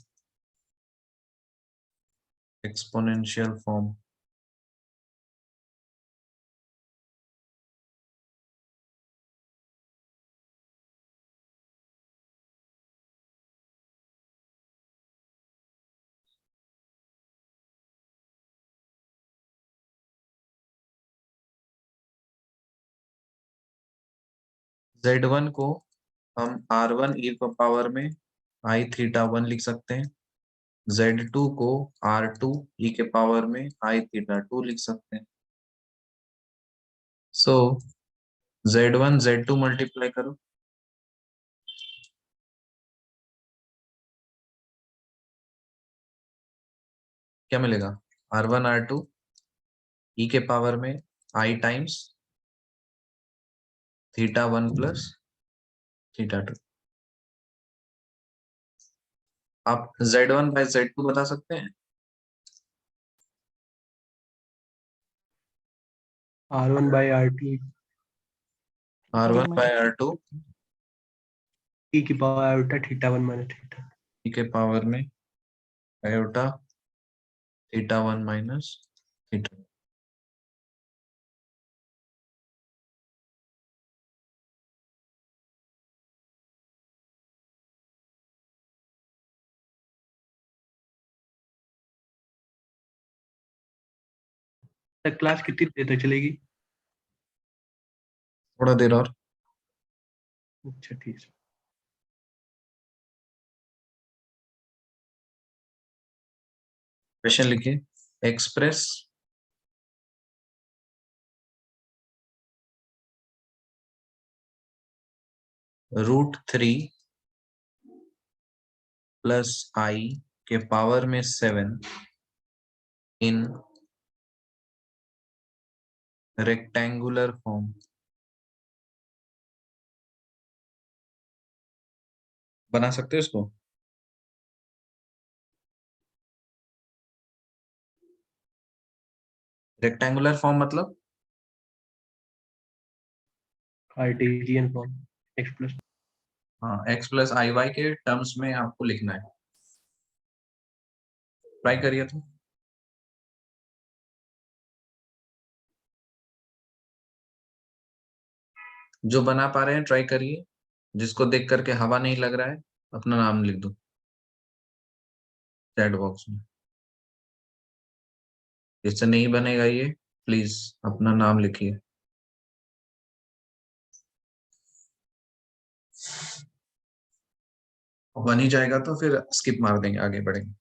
exponential form. z1 को हम r1 e को पावर में I थीटा 1 लिख सकते हैं, z2 को r2 e के पावर में I थीटा 2 लिख सकते हैं। सो z1 z2 मल्टीप्लाई करो, क्या मिलेगा? r1 r2 e के पावर में I times theta 1 plus theta 2। आप z1 बाय z2 बता सकते हैं? R1 by R2 r1 by r2 e की पावर iota theta 1 minus theta। e के पावर में iota theta 1 minus theta. Sir class कितनी देर तक चलेगी? थोड़ा देर और। अच्छा ठीक है। क्वेश्चन लिखिए। एक्सप्रेस √3 प्लस आई के पावर में 7 इन रेक्टेंगुलर फॉर्म। बना सकते हो इसको? रेक्टेंगुलर फॉर्म मतलब कार्टेशियन फॉर्म x प्लस। हाँ, x प्लस आई वाई के टर्म्स में आपको लिखना है। ट्राई करिए तो। जो बना पा रहे हैं ट्राई करिए। जिसको देख करके हवा नहीं लग रहा है अपना नाम लिख दो चैट बॉक्स में। जिससे नहीं बनेगा ये प्लीज अपना नाम लिखिए। बन ही जाएगा तो फिर स्किप मार देंगे, आगे बढ़ेंगे।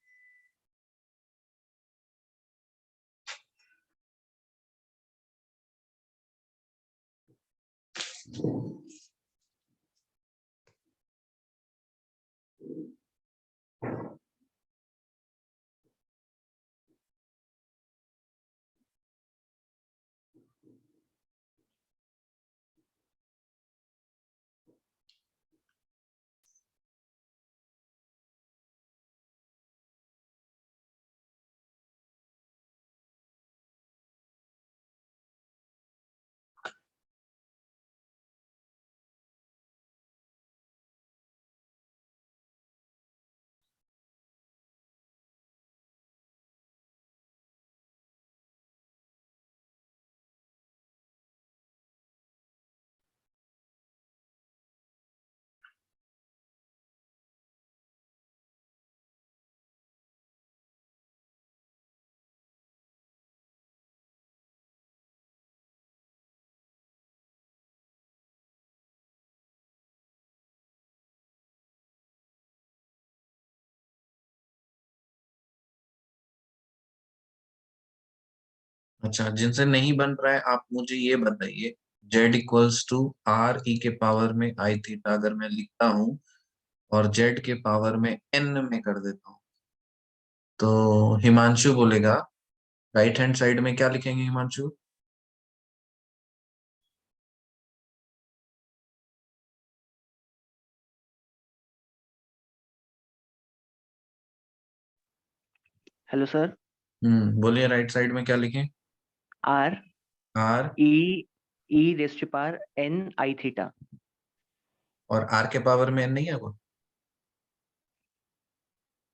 अच्छा, जिनसे नहीं बन रहा है आप मुझे ये बताइए। z = r e के पावर में आई थीटा अगर मैं लिखता हूं और z के पावर में n में कर देता हूं तो हिमांशु बोलेगा राइट हैंड साइड में क्या लिखेंगे हिमांशु? Hello sir. बोलिए राइट साइड में क्या लिखें? R r e raised power N I theta. और r के पावर में n नहीं है वो?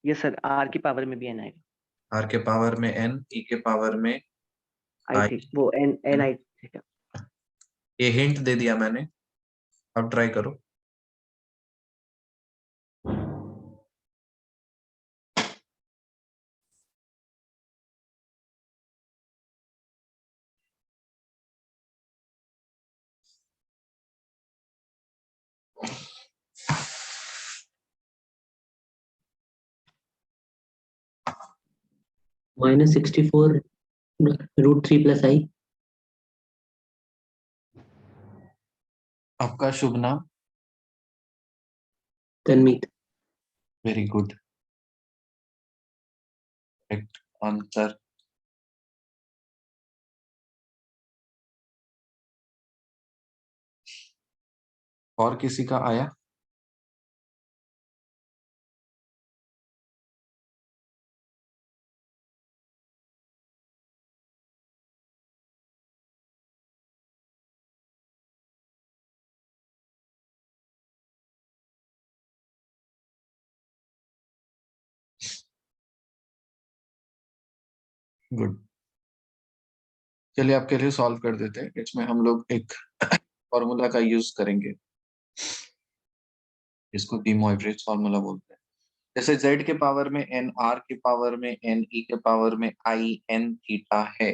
ये सर आर की पावर में भी एन आएगा। r के पावर में n, e के पावर में आई i। थी वो एन एन आई थीटा। ये हिंट दे दिया मैंने, अब ट्राई करो। -64 √3 प्लस आई। आपका शुभ नाम? Tanmeet. Very good, correct answer. और किसी का आया? गुड, चलिए आपके लिए सॉल्व कर देते हैं। इसमें हम लोग एक फॉर्मूला का यूज करेंगे, इसको डी मोइटरेट फॉर्मूला बोलते हैं। जैसे z के पावर में n, r के पावर में n, e के पावर में i n थीटा है,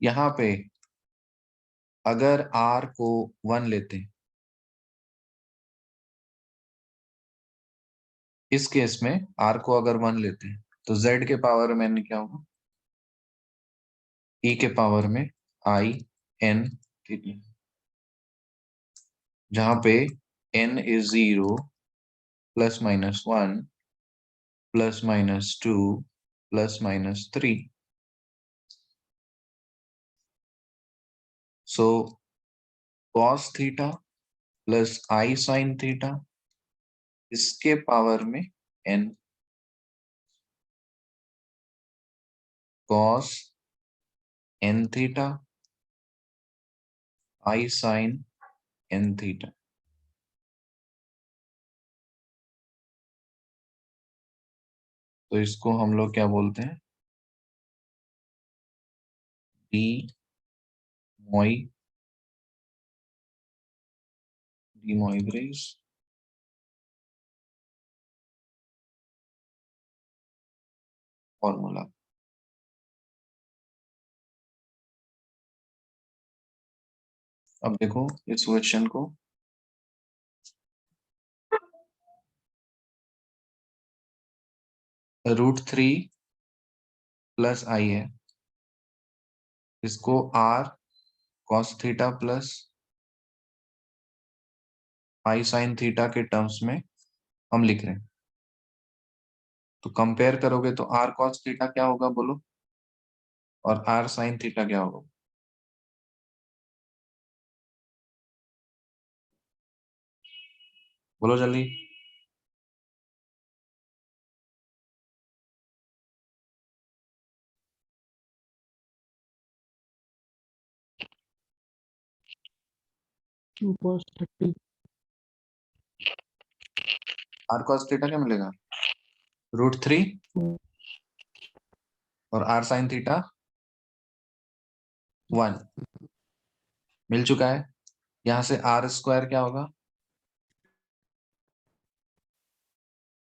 यहाँ पे अगर r को 1 लेते हैं, इस केस में r को अगर 1 लेते हैं तो z के पावर में n क्या होगा, e के पावर में i n थीटा, जहां पे n is 0 plus minus 1 plus minus 2 plus minus 3. So cos theta plus i sin theta इसके पावर में n, cos n theta i sin n theta. तो इसको हम लोग क्या बोलते हैं, डी मोइग्रेस फॉर्मूला. अब देखो इस क्वेश्चन को, √3 प्लस आई है, इसको r cos theta plus i sin theta के टर्म्स में हम लिख रहे हैं. तो कंपेयर करोगे तो r cos थीटा क्या होगा बोलो, और r sin थीटा क्या होगा, बोलो जल्दी. Two cos 30. r cos theta क्या मिलेगा, √3 और r sin थीटा 1 मिल चुका है. यहां से r स्क्वायर क्या होगा,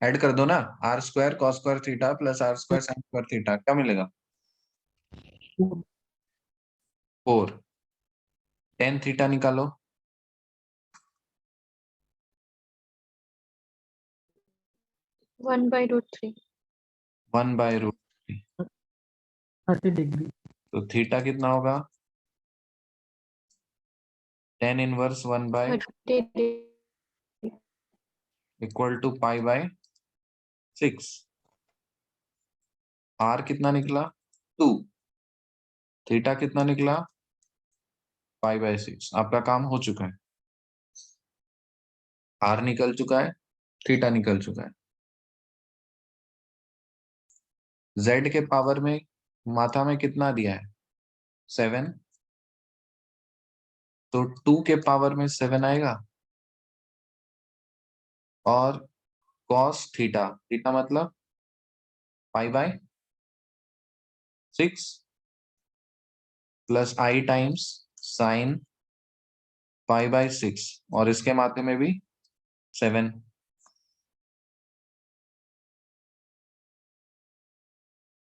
ऐड कर दो ना, r square cos square theta plus r square sin square theta क्या मिलेगा, 4. tan थीटा निकालो, 1/√3. 1/√3. 30 degree. तो थीटा कितना होगा, tan inverse 1/, 30 equal to π/6. r कितना निकला 2, थीटा कितना निकला π/6. आपका काम हो चुका है, r निकल चुका है, थीटा निकल चुका है. z के पावर में माथा में कितना दिया है 7, तो 2 के पावर में 7 आएगा, और cos थीटा, थीटा मतलब π/6 प्लस i टाइम्स साइन π/6, और इसके माथे में भी 7.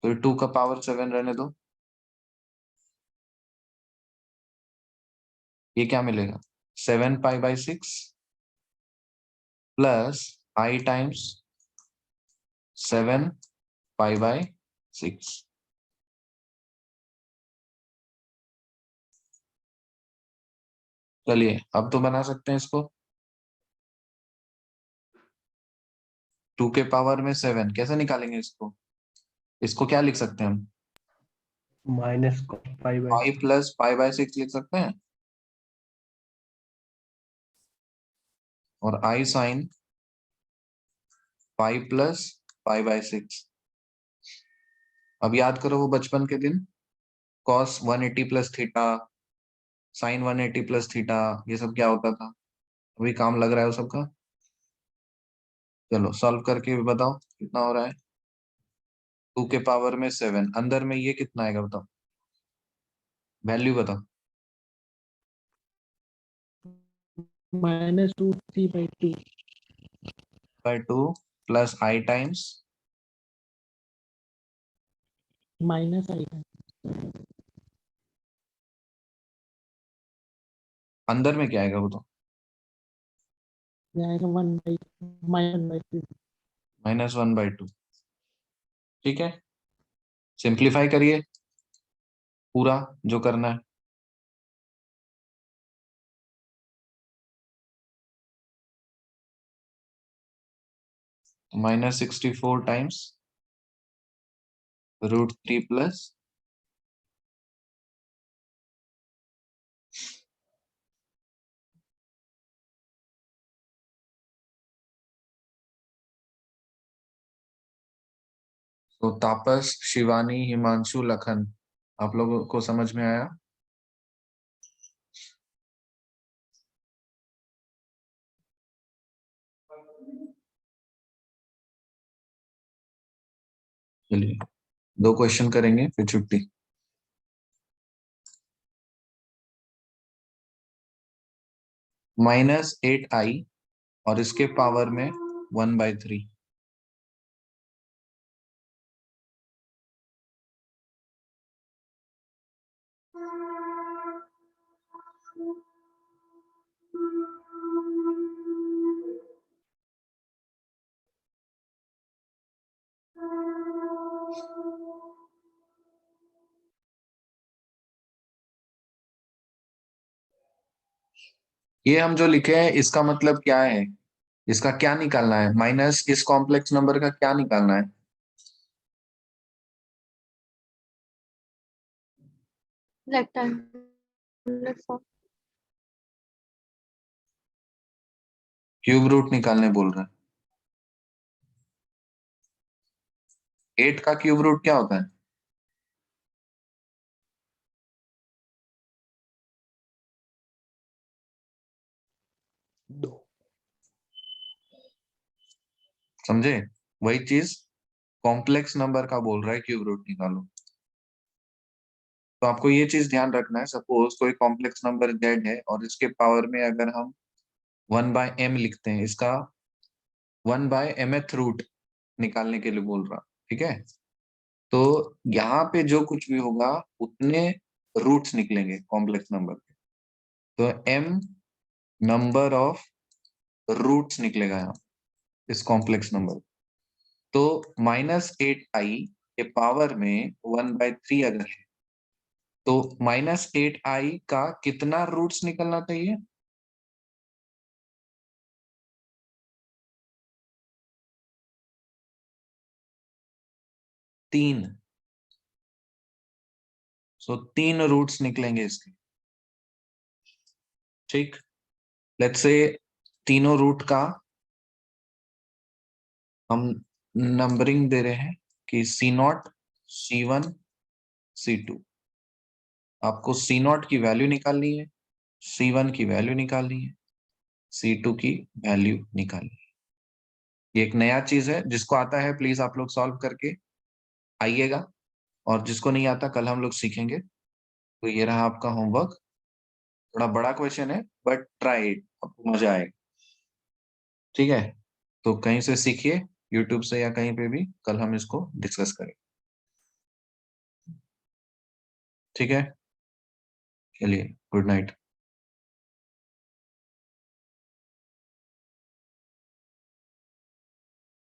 तो 2 का पावर 7 रहने दो, ये क्या मिलेगा 7 π/6 प्लस i टाइम्स 7 π/6. चलिए अब तो बना सकते हैं इसको, 2 के पावर में 7 कैसे निकालेंगे इसको, इसको क्या लिख सकते हैं हम, माइनस i प्लस π/6 लिख सकते हैं, और i साइन π प्लस π/6. अब याद करो वो बचपन के दिन, cos 180 plus theta, sine 180 plus theta, ये सब क्या होता था, अभी काम लग रहा है वो सबका. चलो सॉल्व करके भी बताओ कितना हो रहा है, 2 के पावर में 7, अंदर में ये कितना आएगा बताओ, वैल्यू बताओ. -2 2 plus i times minus I. अंदर में क्या आएगा वो तो ये आएगा 1/-2। -1/2। ठीक है, सिंप्लीफाई करिए पूरा जो करना है। -64 टाइम्स √3 प्लस तो तापस, शिवानी, हिमांशु, लखन, आप लोगों को समझ में आया? चलिए 2 क्वेश्चन करेंगे फिर छुट्टी। -8i और इसके पावर में 1/3। ये हम जो लिखे हैं इसका मतलब क्या है, इसका क्या निकालना है, माइनस इस कॉम्प्लेक्स नंबर का क्या निकालना है? rectangular form. क्यूब रूट निकालने बोल रहा है। 8 का क्यूब रूट क्या होता है? दो। समझे? वही चीज कॉम्प्लेक्स नंबर का बोल रहा है, क्यूब रूट निकालो। तो आपको ये चीज ध्यान रखना है, सपोज कोई कॉम्प्लेक्स नंबर z है और इसके पावर में अगर हम 1/m लिखते हैं, इसका 1/mth रूट निकालने के लिए बोल रहा, ठीक है? तो यहाँ पे जो कुछ भी होगा उतने रूट्स निकलेंगे कॉम्प्लेक्स नंबर के, तो m नंबर ऑफ रूट्स निकलेगा यहाँ इस कॉम्प्लेक्स नंबर। तो -8i के पावर में 1/3 अगर है तो -8i का कितना रूट्स निकलना चाहिए? 3। सो 3 रूट्स निकलेंगे इसके। ठीक, लेट्स से तीनों रूट का हम नंबरिंग दे रहे हैं कि C0, C1, C2। आपको C0 की वैल्यू निकालनी है, C1 की वैल्यू निकालनी है, C2 की वैल्यू निकालनी है। ये एक नया चीज है, जिसको आता है प्लीज आप लोग सॉल्व करके आइएगा, और जिसको नहीं आता कल हम लोग सीखेंगे। तो ये रहा आपका होमवर्क, थोड़ा बड़ा क्वेश्चन है बट ट्राई इट, आपको मजा आएगा। ठीक है, तो कहीं से सीखिए, यूट्यूब से या कहीं पे भी, कल हम इसको डिस्कस करेंगे। ठीक है, चलिए गुड नाइट।